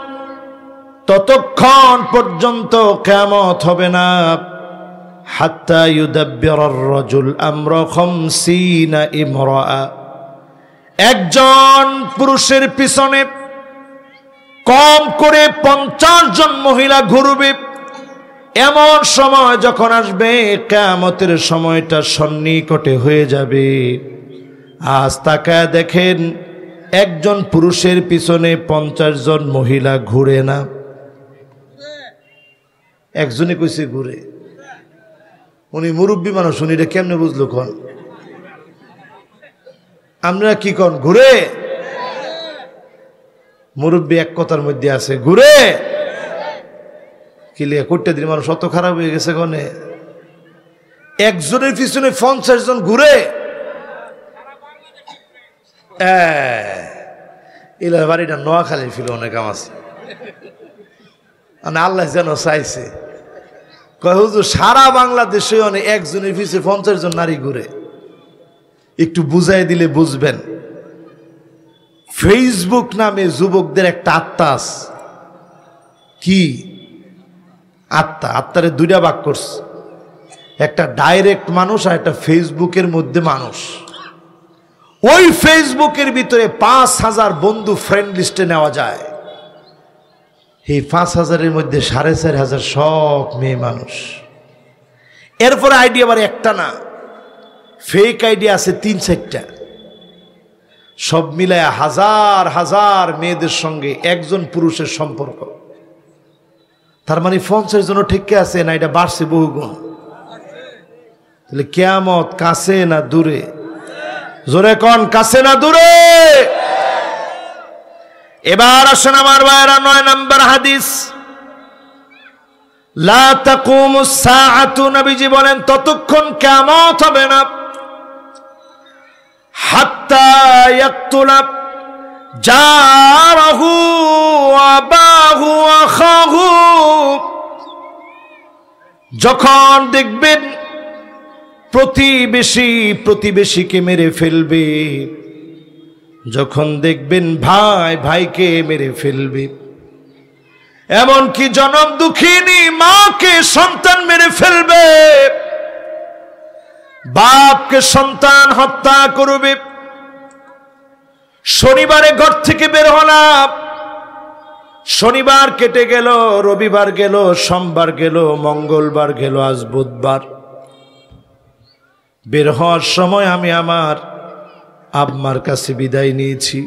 ততক্ষণ পর্যন্ত কিয়ামত হবে না, হাত্তা ইউদাব্বিরার রাজুল আমরা 50 ইমরাআ, একজন পুরুষের পিছনে কম করে 50 জন মহিলা ঘুরবে। এমন সময় যখন আসবে কিয়ামতের সময়টা সন্নিকটে হয়ে যাবে। আজ তাকায় দেখেন একজন পুরুষের পিছনে 50 জন মহিলা ঘুরে না। একজনে কইছে ঘুরে, উনি মুরব্বী মানুষ, উনি এটা কেমনে বুঝলো? কন আমরা কি কন ঘুরে? মুরব্বী এক কথার মধ্যে আছে ঘুরে। কিলিয়া করতে দিন মানুষ অত খারাপ হয়ে গেছে কনে? একজনের পিছনে 50 জন ঘুরে। এলার বাড়িটা নোয়াখালী ফিল অনেক কাম আছে, আল্লাহ যেন চাইছে। কয় হুজুর সারা বাংলাদেশে অনেক একজনের পিছনে 50 জন নারী ঘুরে। একটু বুঝাই দিলে বুঝবেন। ফেসবুক নামে যুবকদের একটা আত্মা আছে। কি আত্মা? আত্মারে 2টা ভাগ করছে, একটা ডাইরেক্ট মানুষ আর একটা ফেসবুকের মধ্যে মানুষ। ওই ফেসবুকের ভিতরে 5000 বন্ধু ফ্রেন্ড লিস্টে নেওয়া যায়। এই 5000-এর মধ্যে 4500 সব মেয়ে মানুষ। এরপরে আইডি আবার একটা না, ফেক আইডি আছে 3-4টা। সব মিলায় হাজার হাজার মেয়েদের সঙ্গে একজন পুরুষের সম্পর্ক। তার মানে 50 জন ঠিক আছে না? এটা বাড়ছে বহুগুণ। তাহলে কিয়ামত কাছে না দূরে? জোরে কোন, কাছে না দূরে? এবার আসেন আমার ভাইরা 9 নাম্বার হাদিস। লা তাকুমুস সাআতু, নবীজি বলেন ততক্ষণ কিয়ামত হবে না, হাত্তা ইয়াকতুলা জারাহু আবাহু আখাহু, যখন দেখবেন প্রতিবেশী প্রতিবেশীকে মেরে ফেলবে, যখন দেখবেন ভাই ভাইকে মেরে ফেলবে, এমনকি জনম দুঃখিনী মাকে সন্তান মেরে ফেলবে, বাপকে সন্তান হত্যা করবে। শনিবারে ঘর থেকে বের হলাম, শনিবার কেটে গেল, রবিবার গেল, সোমবার গেল, মঙ্গলবার গেল, আজ বুধবার। বের হওয়ার সময় আমি আমার আব্বার কাছে বিদায় নিয়েছি।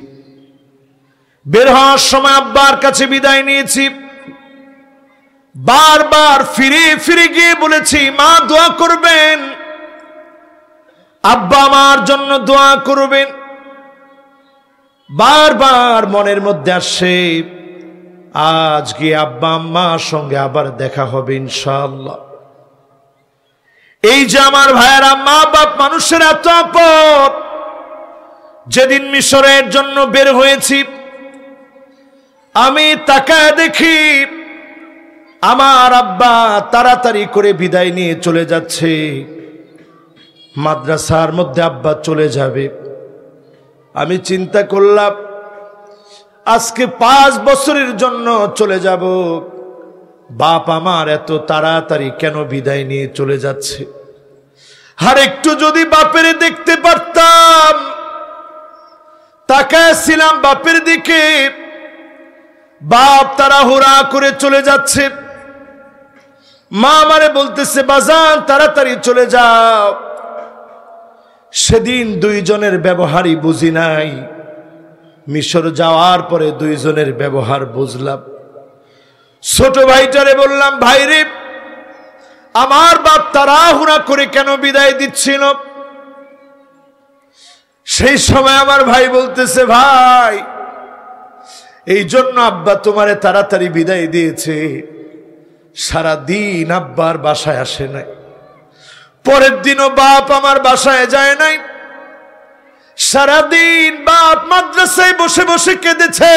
বের হওয়ার সময় আব্বার কাছে বিদায় নিয়েছি। বারবার ফিরে ফিরে গিয়ে বলেছি মা দোয়া করবেন, আব্বা আমার জন্য দোয়া করবেন। বারবার মনের মধ্যে আসে আজ গিয়ে আব্বা আম্মার সঙ্গে আবার দেখা হবে ইনশাআল্লাহ। এই যে আমার ভাইয়েরা, মা বাপ মানুষের এত আপদ। যেদিন মিশরের জন্য বের হয়েছি, আমি তাকায় দেখি আমার আব্বা তাড়াতাড়ি করে বিদায় নিয়ে চলে যাচ্ছে। মাদ্রাসার মধ্যে আব্বা চলে যাবে। আমি চিন্তা করলাম, আজকে 5 বছরের জন্য চলে যাব, বাপ আমার এত তাড়াতাড়ি কেন বিদায় নিয়ে চলে যাচ্ছে? আর একটু যদি বাপের দেখতে পারতাম। তাকাইছিলাম বাপের দিকে, বাপ তাড়াহুড়া করে চলে যাচ্ছে। মা আমারে বলতেছে, বাজান তাড়াতাড়ি চলে যাও। সেদিন দুইজনের ব্যবহারই বুঝি নাই। মিশর যাওয়ার পরে দুইজনের ব্যবহার বুঝলাম। ছোট ভাইটারে বললাম, ভাইরে আমার বাপ তাড়াহুড়া করে কেন বিদায় দিচ্ছিল? সেই সময় আমার ভাই বলতেছে, ভাই এই জন্য আব্বা তোমারে তাড়াতাড়ি বিদায় দিয়েছে। সারা দিন আব্বার বাসায় আসে নাই, পরের দিনও বাপ আমার বাসায় যায় নাই। সারাদিন বাপ মাদ্রাসায় বসে বসে কেঁদেছে।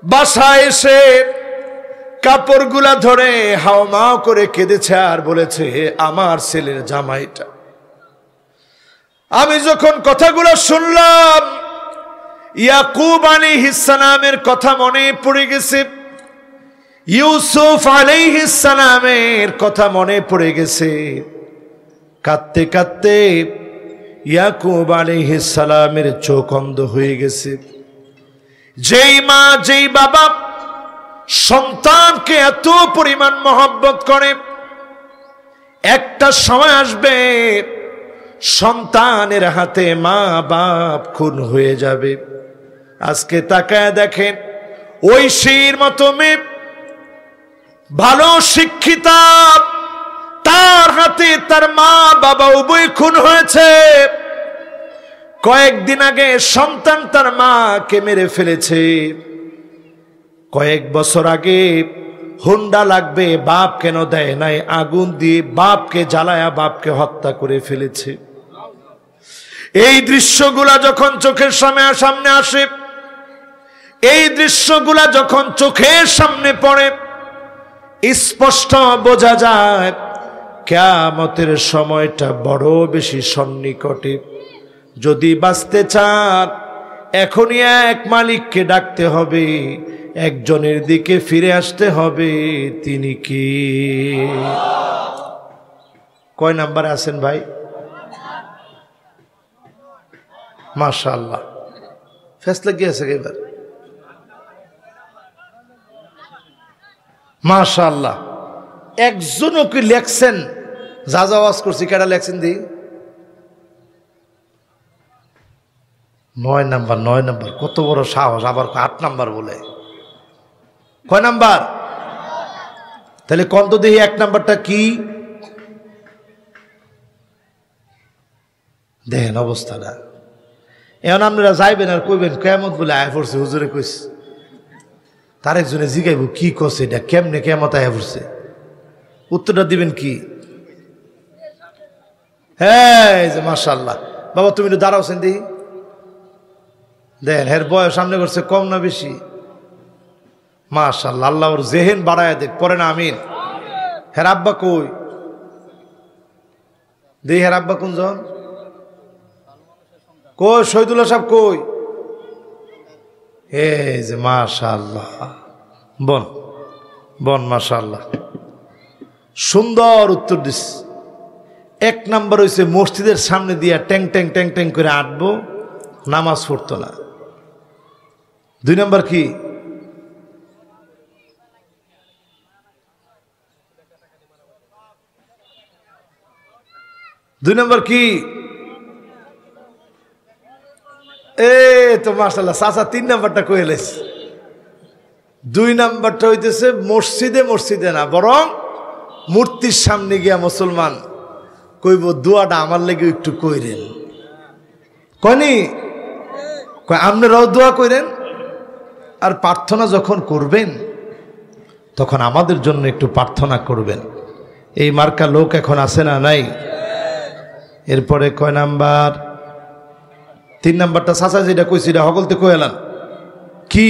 বাসায় এসে কাপড়গুলা ধরে হাওমাও করে কেঁদেছে আর বলেছে, আমার ছেলের জামাইটা। আমি যখন কথাগুলো শুনলাম, ইয়াকুব আলাইহিস সালামের কথা মনে পড়ে গেছে, ইউসুফ আলাইহিস সালামের কথা মনে পড়ে গেছে। কাঁদতে কাঁদতে ইয়াকুব আলাইহিস সালামের চোখ অন্ধ হয়ে গেছে। যেই মা যেই বাবা সন্তানকে এত পরিমাণ মহব্বত করে, একটা সময় আসবে সন্তানের হাতে মা বাপ খুন হয়ে যাবে। আজকে তাকায় দেখেন, ঐশীর মতো মেয়ে, ভালো শিক্ষিতা, তার হাতে তার মা বাবা উভয় খুন হয়েছে। কয়েকদিন আগে সন্তান তার মাকে মেরে ফেলেছে। কয়েক বছর আগে হুন্ডা লাগবে, বাপ কেন দেয় নাই, আগুন দিয়ে বাপকে জ্বালায়া বাপকে হত্যা করে ফেলেছে। এই দৃশ্যগুলা যখন চোখের সামনে আসে, এই দৃশ্যগুলা যখন চোখের সামনে পড়ে, স্পষ্ট বোঝা যায় কিয়ামতের সময়টা বড় বেশি সন্নিকটে। যদি বাঁচতে চান, এখনই এক মালিককে ডাকতে হবে, একজনের দিকে ফিরে আসতে হবে। তিনি কি? কয় নাম্বারে আছেন ভাই? মাশাআল্লাহ, ফেসলা কি আছে এবার? মাশাআল্লাহ। একজনও কি লেখছেন? যা যা ওয়াজ করছি কেডা লেখছেন? দি 9 নাম্বার। 9 নাম্বার কত বড় সাহস! আবার 8 নাম্বার বলে। কয় নাম্বার? তাহলে কত দেখি 1 নাম্বারটা কি? দেখেন অবস্থাটা। এখন আপনারা যাইবেন আর কইবেন কিয়ামত বলে আয়া পড়ছে, হুজুরে কইছে। তার একজনে জিগাইব, কি কছে এটা, কেমনে কিয়ামত আয়া পড়ছে? উত্তরটা দিবেন কি? হ্যাঁ, এই যে মাশাআল্লাহ। বাবা তুমি একটু দাঁড়াওছেন দেখি। দেখেন এর বয়স সামনে করছে কম না বেশি? মাশাআল্লাহ, আল্লাহ ওর জেহেন বাড়ায় দেখ। পরে না আমিন। হের আব্বা কই? দেখি হের আব্বা কোনজন? কই শহীদুল্লাহ সাহেব কই? এই যে মাশাআল্লাহ, বন বন মাশাআল্লাহ, সুন্দর উত্তর দিস। 1 নাম্বার হইছে মসজিদের সামনে দিয়া ট্যাং ট্যাং ট্যাং ট্যাং করে আটবো, নামাজ পড়তো না। 2 নাম্বার কি? দুই নম্বর কি? তো মাশাআল্লাহ চাচা 3 নাম্বারটা কয়ে লেছে। 2 নাম্বারটা হইতেছে মসজিদে না, বরং মূর্তির সামনে গিয়া মুসলমান কইব, দোয়াটা আমার লেগে একটু কইরেন। কয়নি? কয় আপনারাও দোয়া কইরেন, আর প্রার্থনা যখন করবেন তখন আমাদের জন্য একটু প্রার্থনা করবেন। এই মার্কা লোক এখন আছে না নাই? এরপরে কয় নাম্বার? 3 নাম্বারটা চাচা যেটা কইছি এটা হগলতে কই এলান কি?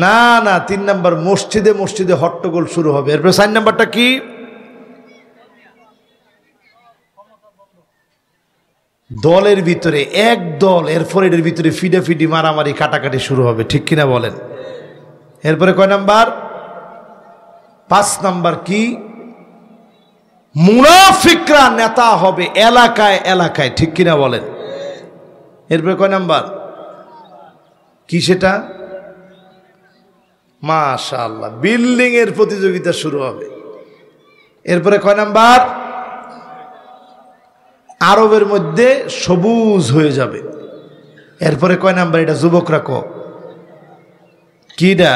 না না, 3 নাম্বার মসজিদে মসজিদে হট্টগোল শুরু হবে। এরপরে 4 নাম্বারটা কি? দলের ভিতরে এক দল, এরপরে এর ভিতরে ফিডাফিডি মারামারি কাটাকাটি শুরু হবে, ঠিক কিনা বলেন? এরপরে কয় নাম্বার? 5 নাম্বার কি? মুনাফিকরা নেতা হবে এলাকায় এলাকায়, ঠিক কিনা বলেন? এরপরে কয় নাম্বার কি সেটা? মাশাআল্লাহ, বিল্ডিং এর প্রতিযোগিতা শুরু হবে। এরপরে কয় নাম্বার? আরবের মধ্যে সবুজ হয়ে যাবে। এরপরে কয় নাম্বার? এটা যুবকরা কিটা?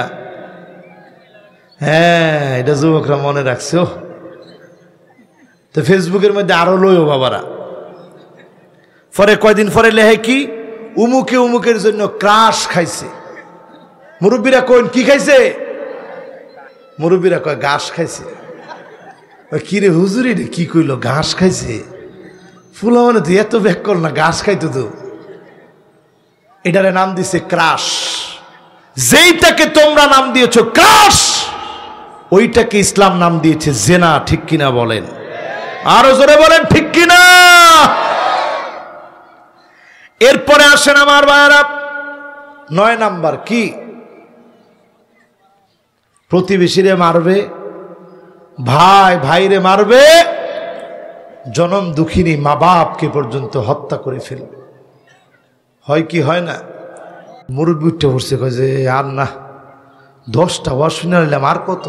হ্যাঁ, এটা যুবকরা মনে রাখছে। তো ফেসবুকের মধ্যে আরো লইও বাবারা। পরে কয়দিন পরে লেহে কি? উমুকে উমুকের জন্য ক্রাশ খাইছে। মুরব্বীরা কইন কি খাইছে? মুরব্বীরা কয় ঘাস খাইছে। কি রে হুজুরি রে কি কইলো? ঘাস খাইছে? ফুলা মানে তুই এত ব্যাক কর না, ঘাস খাইতো তো। এটারে নাম দিছে ক্রাশ। যেইটাকে তোমরা নাম দিয়েছো ক্রাশ, ওইটাকে ইসলাম নাম দিয়েছে জেনা, ঠিক কিনা বলেন? আরো জোরে বলেন ঠিক কিনা? এরপরে আসেন আমার ভাইরা, 9 নাম্বার কি? প্রতিবেশীরে মারবে, ভাই ভাইরে মারবে, জনম দুঃখিনী মা বাপকে পর্যন্ত হত্যা করে ফেলবে। হয় কি হয় না? মুরব্বী উঠে পড়ছে, কয় যে আর না, 10টা ওয়াজ শুনে নিলাম, আর কত?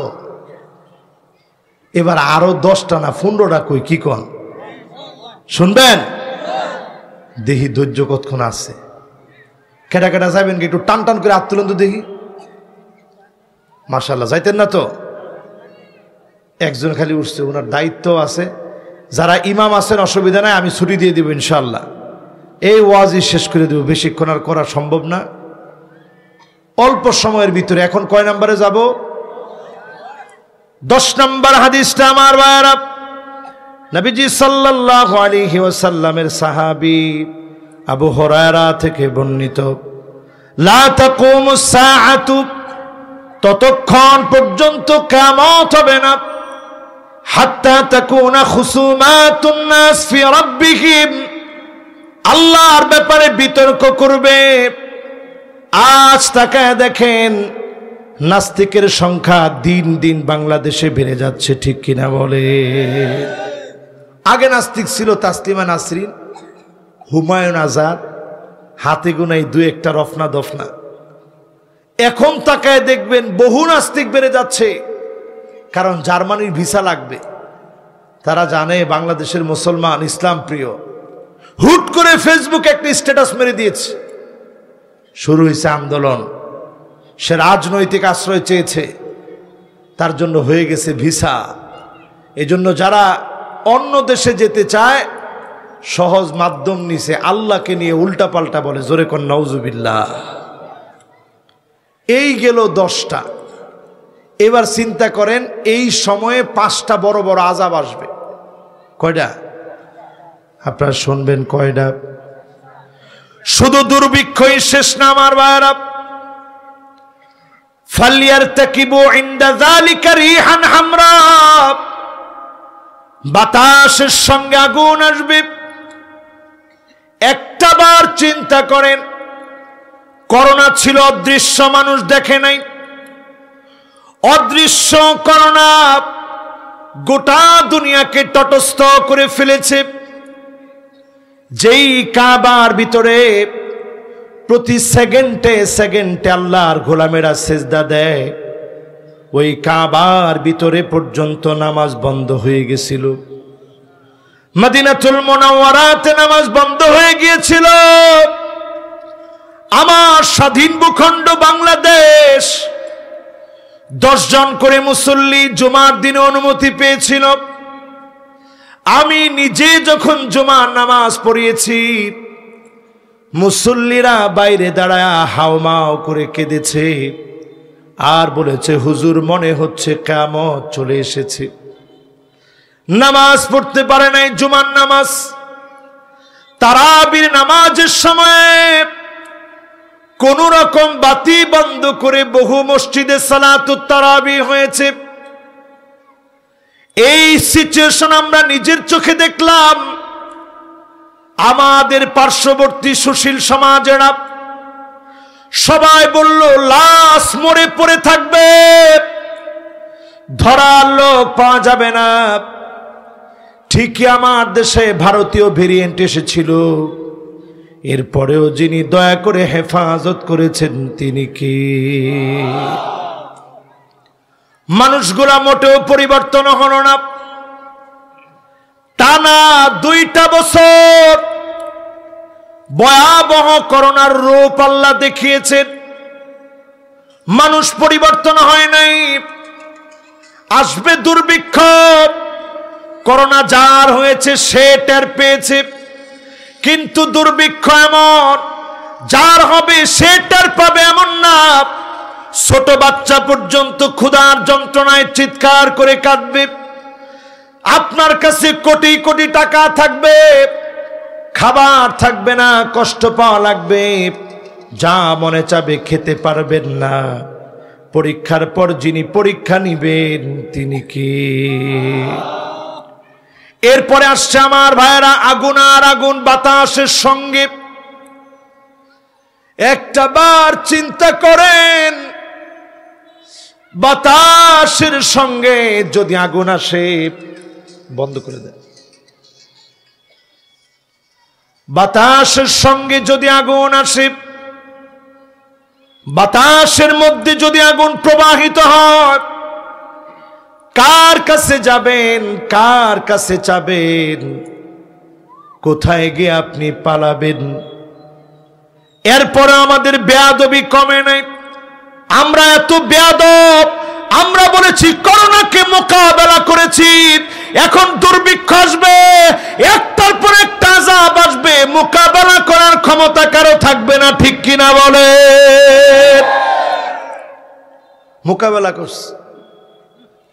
এবার আরো 10টা না 15টা কই, কি কন শুনবেন? দেখি ধৈর্য কতক্ষণ আছে। কেটা কেটা যাবেন কি? একটু টান টান করে হাত তুলেন তো দেখি। মাশাআল্লাহ, যাইতেন না তো? একজন খালি উঠছে, ওনার দায়িত্ব আছে। যারা ইমাম আছেন অসুবিধা নাই, আমি ছুটি দিয়ে দিব ইনশাআল্লাহ। এই ওয়াজই শেষ করে দেব, বেশিক্ষণ আর করা সম্ভব না, অল্প সময়ের ভিতরে। এখন কয় নাম্বারে যাব? 10 নাম্বার হাদিসটা আমার ভাইরা, নবীজি সাল্লাল্লাহু আলাইহি ওয়াসাল্লামের সাহাবী আবু হুরায়রা থেকে বর্ণিত, লা তাকুমুস সাআতু, ততক্ষণ পর্যন্ত কিয়ামত হবে না, হাত্তা তাকুনা খুসুমাতুন নাস ফি রাব্বিহিম, আল্লাহর ব্যাপারে বিতর্ক করবে। আজ তাকায় দেখেন নাস্তিকের সংখ্যা দিন দিন বাংলাদেশে বেড়ে যাচ্ছে, ঠিক কিনা বলে? আগে নাস্তিক ছিল তাসলিমা নাসরিন, হুমায়ুন আজাদ, হাতে গোনাই 2-1টা রফনা দফনা। এখন তাকায় দেখবেন বহু নাস্তিক বেড়ে যাচ্ছে, কারণ জার্মানির ভিসা লাগবে। তারা জানে বাংলাদেশের মুসলমান ইসলাম প্রিয়। হুট করে ফেসবুকে একটা স্ট্যাটাস মেরে দিয়েছে, শুরু হয়েছে আন্দোলন। সে রাজনৈতিক আশ্রয় চেয়েছে, তার জন্য হয়ে গেছে ভিসা। এজন্য যারা অন্য দেশে যেতে চায় সহজ মাধ্যম নিছে, আল্লাহকে নিয়ে উল্টা পাল্টা বলে। জোরে কোন নাউজুবিল্লাহ। এই গেল 10টা। এবার চিন্তা করেন, এই সময়ে 5টা বড় বড় আযাব আসবে। কয়টা? আপনারা শুনবেন কয়টা? শুধু দুর্ভিক্ষই শেষ না আমার ভাইরা, ফালিয়ারতাকিবু ইনদা যালিকা রিহান হামরা, বাতাসের সঙ্গে আগুন আসবে। একটাবার চিন্তা করেন, করোনা ছিল অদৃশ্য, মানুষ দেখে নাই। অদৃশ্য করোনা গোটা দুনিয়াকে তটস্থ করে ফেলেছে। যেই কাবার ভিতরে প্রতি সেকেন্ডে সেকেন্ডে আল্লাহর গোলামেরা সেজদা দেয়, ওই কাবার ভিতরে পর্যন্ত নামাজ বন্ধ হয়ে গেছিল। মদিনাতুল মুনাওয়ারাতে নামাজ বন্ধ হয়ে গিয়েছিল। আমার স্বাধীন ভূখণ্ড বাংলাদেশ 10 জন করে মুসল্লি জুমার দিনে অনুমতি পেয়েছিল। আমি নিজে যখন জুমার নামাজ পড়িয়েছি, মুসল্লিরা বাইরে দাঁড়ায় হাওমাও করে কেঁদেছে, আর বলেছে হুজুর মনে হচ্ছে কিয়ামত চলে এসেছে। নামাজ পড়তে পারে নাই, জুমার নামাজ। তারাবির নামাজের সময় কোন রকম বাতি বন্ধ করে বহু মসজিদে সালাতুত তারাবি হয়েছে। এই সিচুয়েশন আমরা নিজের চোখে দেখলাম। আমাদের পার্শ্ববর্তী সুশীল সমাজেরা সবাই বলল লাশ মরে পড়ে থাকবে, ধরার লোক পাওয়া যাবে না। ঠিকই আমার দেশে ভারতীয় ভেরিয়েন্ট এসেছিল, এরপরেও যিনি দয়া করে হেফাজত করেছেন তিনি কি? মানুষগুলা মোটেও পরিবর্তন হলো না। টানা 2টা বছর ভয়াবহ করোনার রূপ আল্লাহ দেখিয়েছেন। মানুষ পরিবর্তন হয় নাই। আসবে দুর্ভিক্ষ, করোনা যার হয়েছে সে টের পেয়েছে, কিন্তু দুর্ভিক্ষ এমন যার হবে সে টের পাবে এমন না। ছোট বাচ্চা পর্যন্ত ক্ষুধার যন্ত্রণায় চিৎকার করে কাঁদবে। আপনার কাছে কোটি কোটি টাকা থাকবে, খাবার থাকবে না, কষ্ট পাওয়া লাগবে, যা মনে চাবে খেতে পারবেন না। পরীক্ষার পর যিনি পরীক্ষা নিবেন তিনি কি? এরপরে আসছে আমার ভাইয়েরা আগুন আর আগুন বাতাসের সঙ্গে। একটা বার চিন্তা করেন, বাতাসের সঙ্গে যদি আগুন আসে, বন্ধ করে দেন। বাতাসের সঙ্গে যদি আগুন আসে, বাতাসের মধ্যে যদি আগুন প্রবাহিত হয়, কার কাছে যাবেন, কার কাছে যাবেন, কোথায় গিয়ে আপনি পালাবেন? এরপরে আমাদের বেয়াদবি কমে নাই। আমরা এত বেয়াদব, আমরা বলেছি করোনাকে মোকাবেলা করেছি, এখন দুর্ভিক্ষ আসবে, একটার পর একটা আযাব আসবে, মোকাবেলা করার ক্ষমতা কারো থাকবে না, ঠিক কিনা বলে? মোকাবেলা করছে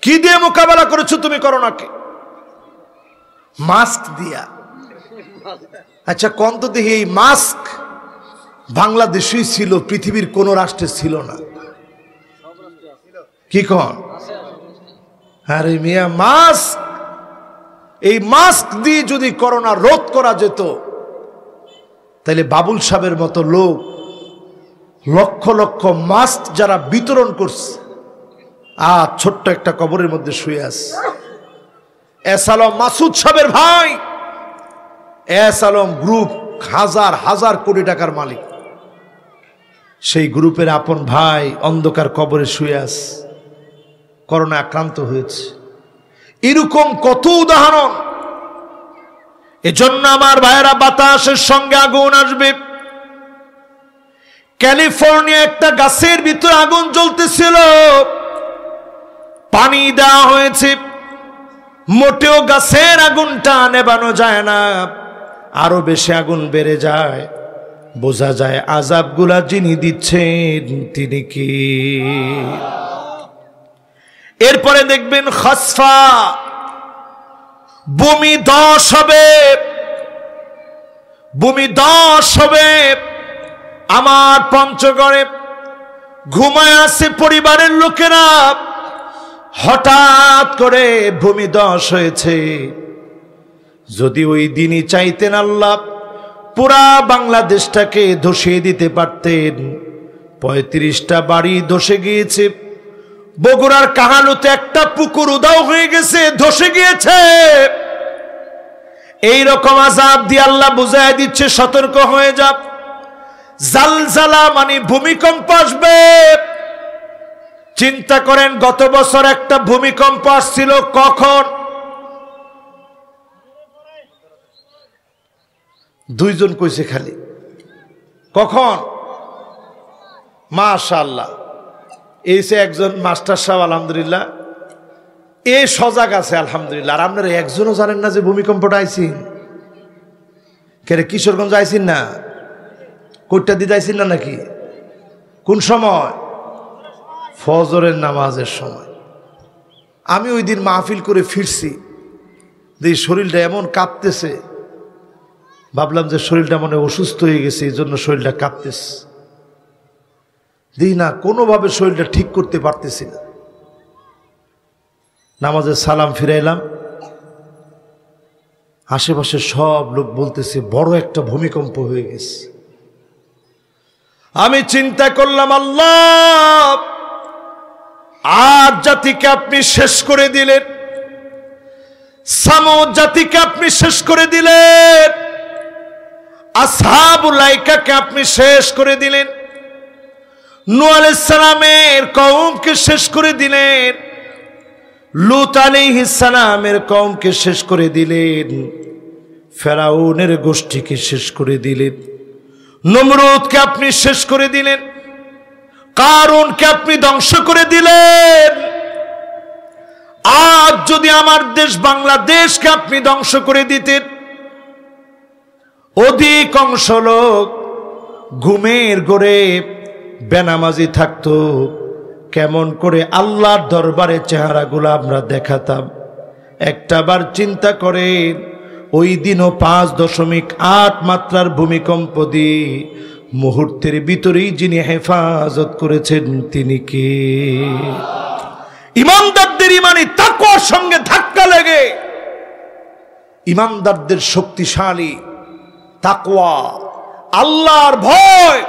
কি দিয়ে? মোকাবেলা করেছো তুমি করোনাকে? মাস্ক দিয়া। আচ্ছা কোন তো দেখি, এই মাস্ক বাংলাদেশেই ছিল, পৃথিবীর কোন রাষ্ট্রে ছিল না। কি কন? আরে মিয়া, মাস্ক, এই মাস্ক দিয়ে যদি করোনা রোধ করা যেত, তাহলে বাবুল সাহেবের মতো লোক লক্ষ লক্ষ মাস্ক যারা বিতরণ করছে, আর ছোট্ট একটা কবরের মধ্যে শুয়ে আছে। এস আলম মাসুদ সাহেবের ভাই, এস আলম গ্রুপ হাজার হাজার কোটি টাকার মালিক, সেই গ্রুপের আপন ভাই অন্ধকার কবরে শুয়ে আছে, করোনা আক্রান্ত হয়েছে। এরকম কত উদাহরণ। এজন্য আমার ভাইয়েরা, বাতাসের সঙ্গে আগুন আসবে। ক্যালিফোর্নিয়া একটা গাছের ভিতরে আগুন জ্বলতেছিল, পানি দেওয়া হয়েছে, মোটেও গাছের আগুনটা নেবানো যায় না, আরো বেশি আগুন বেড়ে যায়। বোঝা যায় আযাবগুলা যিনি দিচ্ছেন তিনি কি? এরপরে দেখবেন খাসফা, ভূমি ধস হবে, ভূমি ধস হবে। আমার পঞ্চগড়ে ঘুমায় আছে পরিবারের লোকেরা, হঠাৎ করে ভূমি ধস হয়েছে। যদি ওই দিনই চাইতেন আল্লাহ, পুরা বাংলাদেশটাকে ধসিয়ে দিতে পারতেন। 35টা বাড়ি ধসে গিয়েছে। বগুড়ার কাহালুতে একটা পুকুর উধাও হয়ে গেছে, ধসে গিয়েছে। এই রকম আযাব দিয়ে আল্লাহ বুঝায় দিচ্ছে, সতর্ক হয়ে যা। জালজালা মানে ভূমিকম্প আসবে। চিন্তা করেন, গত বছর একটা ভূমিকম্প আসছিল কখন? 2 জন কইছে খালি। কখন? মাশাআল্লাহ, এইসে একজন মাস্টার সাহেব, আলহামদুলিল্লাহ, এ সজাগ আছে আলহামদুলিল্লাহ। আর আপনারা একজনও জানেন না যে ভূমিকম্পটা আইসিন? কেরে কিশোরগঞ্জ আইসিন না? কোটটা দিতে আইসিন না নাকি? কোন সময়? ফজরের নামাজের সময়। আমি ওই দিন মাহফিল করে ফিরছি, যে শরীরটা এমন কাঁপতেছে, ভাবলাম যে শরীরটা মনে অসুস্থ হয়ে গেছে, এই জন্য শরীরটা কাঁপতেছে। দিই না, কোনোভাবে শরীরটা ঠিক করতে পারতেছি না। নামাজের সালাম ফিরাইলাম, আশেপাশে সব লোক বলতেছে বড় একটা ভূমিকম্প হয়ে গেছে। আমি চিন্তা করলাম, আল্লাহ, আদ জাতিকে আপনি শেষ করে দিলেন, সামুদ জাতিকে আপনি শেষ করে দিলেন, আসহাবুল আইকাকে আপনি শেষ করে দিলেন, নূহ আলাইহিস সালামের কওমকে শেষ করে দিলেন, লূত আলাইহিস সালামের কওমকে শেষ করে দিলেন, ফেরাউনের গোষ্ঠীকে শেষ করে দিলেন, নমরুদকে আপনি শেষ করে দিলেন, কারুনকে আপনি ধ্বংস করে দিলেন। আজ যদি আমার দেশ বাংলাদেশকে আপনি ধ্বংস করে দিতেন, অধিকাংশ লোক ঘুমের ঘোরে বেনামাজি থাকতো, কেমন করে আল্লাহর দরবারে চেহারাগুলো আমরা দেখাতাম। একটাবার চিন্তা করেন, ওই দিনও 5.8 মাত্রার ভূমিকম্প দিয়ে মুহূর্তের ভিতরেই যিনি হেফাজত করেছেন তিনি কে? ইমানদারদের ইমানি তাকওয়ার সঙ্গে ধাক্কা লেগে ইমানদারদের শক্তিশালী তাকওয়া, আল্লাহর ভয়,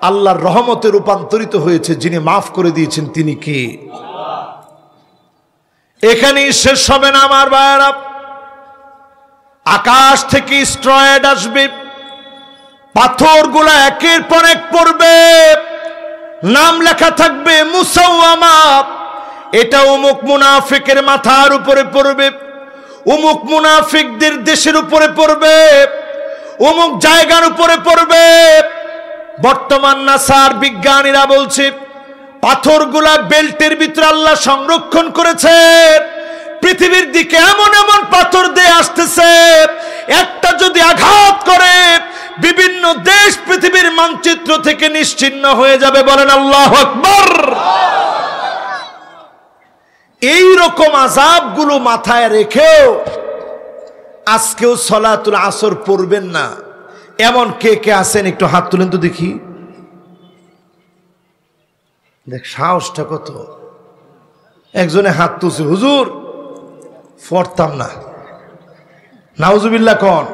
আল্লাহর রহমতে রূপান্তরিত হয়েছে। যিনি মাফ করে দিয়েছেন তিনি কে? এখানেই শেষ হবে না আমার ভাইয়েরা। আকাশ থেকে স্ট্রয়েড আসবে, পাথরগুলা একের পর এক পড়বে, নাম লেখা থাকবে মুসাওয়ামা। এটা অমুক মুনাফিকের মাথার উপরে পড়বে, অমুক মুনাফিকদের দেশের উপরে পড়বে, অমুক জায়গার উপরে পড়বে। বর্তমান নাসার বিজ্ঞানীরা বলছে পাথরগুলা বেল্টের ভিতরে আল্লাহ সংরক্ষণ করেছেন। পৃথিবীর দিকে এমন এমন পাথর দিয়ে আসতেছে, একটা যদি আঘাত করে বিভিন্ন দেশ পৃথিবীর মানচিত্র থেকে নিশ্চিহ্ন হয়ে যাবে। বলেন আল্লাহু আকবার। এই রকম আযাবগুলো মাথায় রেখেও আজকেও সালাতুল আসর পড়বেন না এমন কে কে আছেন? একটু হাত তুলেন তো দেখি। দেখ সাহসটা কত! একজনে হাত তুলছে, হুজুর পড়তাম না। নাউজুবিল্লাহ কোন?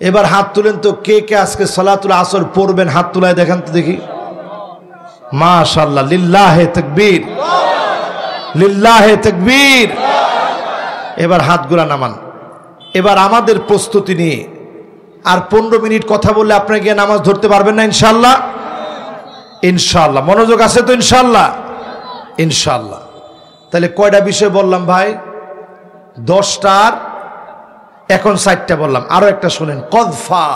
এবার হাত তুলেন তো কে কে আজকে সালাতুল আসর পড়বেন, হাত তুলায় দেখান তো দেখি। মাশাআল্লাহ, লিল্লাহে তাকবীর, লিল্লাহে তাকবীর। এবার হাতগুলা নামান। এবার আমাদের প্রস্তুতি নিয়ে আর 15 মিনিট কথা বললে আপনারা গিয়ে নামাজ ধরতে পারবেন না ইনশাআল্লাহ? ইনশাআল্লাহ। মনোযোগ আছে তো ইনশাআল্লাহ? ইনশাআল্লাহ। তাহলে কয়টা বিষয় বললাম ভাই? 10টার, এখন 4টা বললাম। আরো একটা শুনেন, কযফা।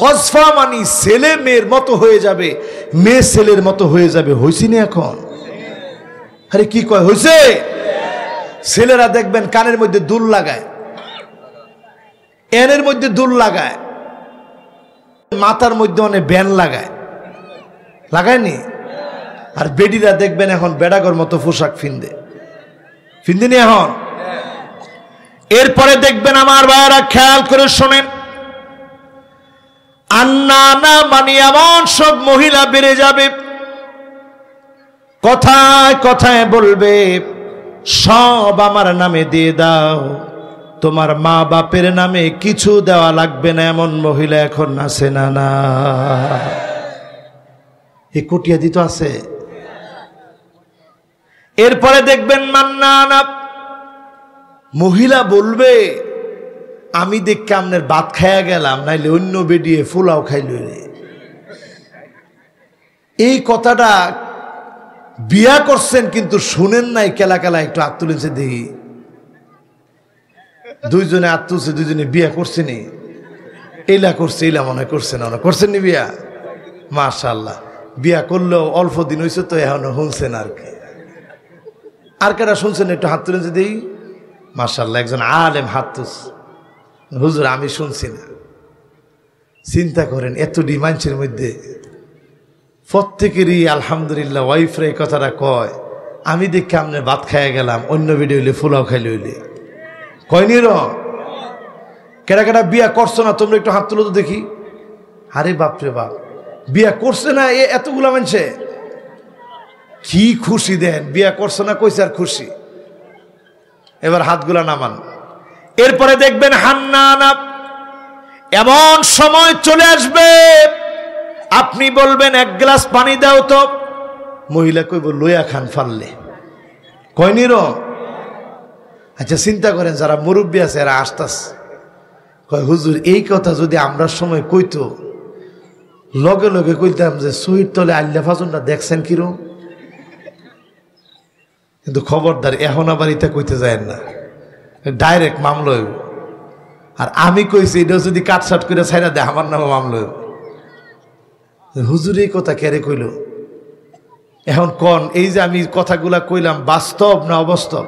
কযফা মানে ছেলে মেয়ের মতো হয়ে যাবে, মেয়ে ছেলের মতো হয়ে যাবে। হইছি না এখন? আরে কি কয় হইছে? ছেলেরা দেখবেন কানের মধ্যে দুল লাগায়, এনের মধ্যে দুল লাগায়, মাথার মধ্যে অনেক ব্যান লাগায়, লাগায়নি? আর বেডিরা দেখবেন এখন বেড়াগর মতো পোশাক ফিন্দিনি এখন। এরপরে দেখবেন আমার ভাইয়েরা, খেয়াল করে শোনেন, আন্নানা মানে এমন সব মহিলা বেড়ে যাবে, কথায় কথায় বলবে সব আমার নামে দিয়ে দাও, তোমার মা বাপের নামে কিছু দেওয়া লাগবে না। এমন মহিলা এখন আছে না? না, এই কুটিয়া দিত আছে। এরপরে দেখবেন মান্নানা, মহিলা বলবে আমি দেখে আপনার ভাত খাইয়া গেলাম, নাইলে অন্য বেডিয়ে ফুলাও খাইল। এই কথাটা বিয়া করছেন কিন্তু শুনেন নাই, কেলা কেলা একটু হাত তুলেছে দেখি। দুইজনে হাত তুলছে, দুইজনে বিয়া করছেনি। এইলা করছে, এইলা মনে করছেন, ওরা করছেন নি বিয়া? মাশাআল্লাহ। বিয়া করলেও অল্প দিন হয়েছে তো এখনো শুনছেন। আর কি আর কারা শুনছেন একটু হাত তুলেছে দেখি। মাশাআল্লাহ, একজন আলেম হাত তুলছে। হুজুর আমি শুনছি না। চিন্তা করেন এত ডিমান্ডের মধ্যে প্রত্যেকেরই আলহামদুলিল্লাহ ওয়াইফরা এই কথাটা কয়। আমি দেখি আমনে ভাত খাইয়া গেলাম, অন্য ভিডিও হইলে ফুলাও খাইলে হইলে কয়নি র কেটা কেটা বিয়া করছো না তোমরা একটু হাত তুলো তো দেখি। আরে বাপরে বাপ, বিয়া করছে না এতগুলা মানছে, কি খুশি দেন, বিয়া করছে না কইছে আর খুশি। এবার হাতগুলা নামান। এরপরে দেখবেন হান্নানা, এমন সময় চলে আসবে আপনি বলবেন এক গ্লাস পানি দাও তো, মহিলা কইব লইয়া খান ফাললে, কয়নি র। আচ্ছা চিন্তা করেন যারা মুরব্বী আছে এরা আসতাস কয় হুজুর এই কথা যদি আমরা সময় কইতো, লগে লগে কইতাম যে শহীদ তলে আল্লাহ ফাজনটা দেখছেন কিরম। কিন্তু খবরদার এখন আবার এটা কইতে যায় না, ডাইরেক্ট মামলা হইব। আর আমি কইছি এটা যদি কাটসাট করে ছাইরা দেয় আমার নামে মামলা হইব। হুজুর এই কথা কেড়ে কইল। এখন কোন এই যে আমি কথাগুলা কইলাম বাস্তব না অবাস্তব?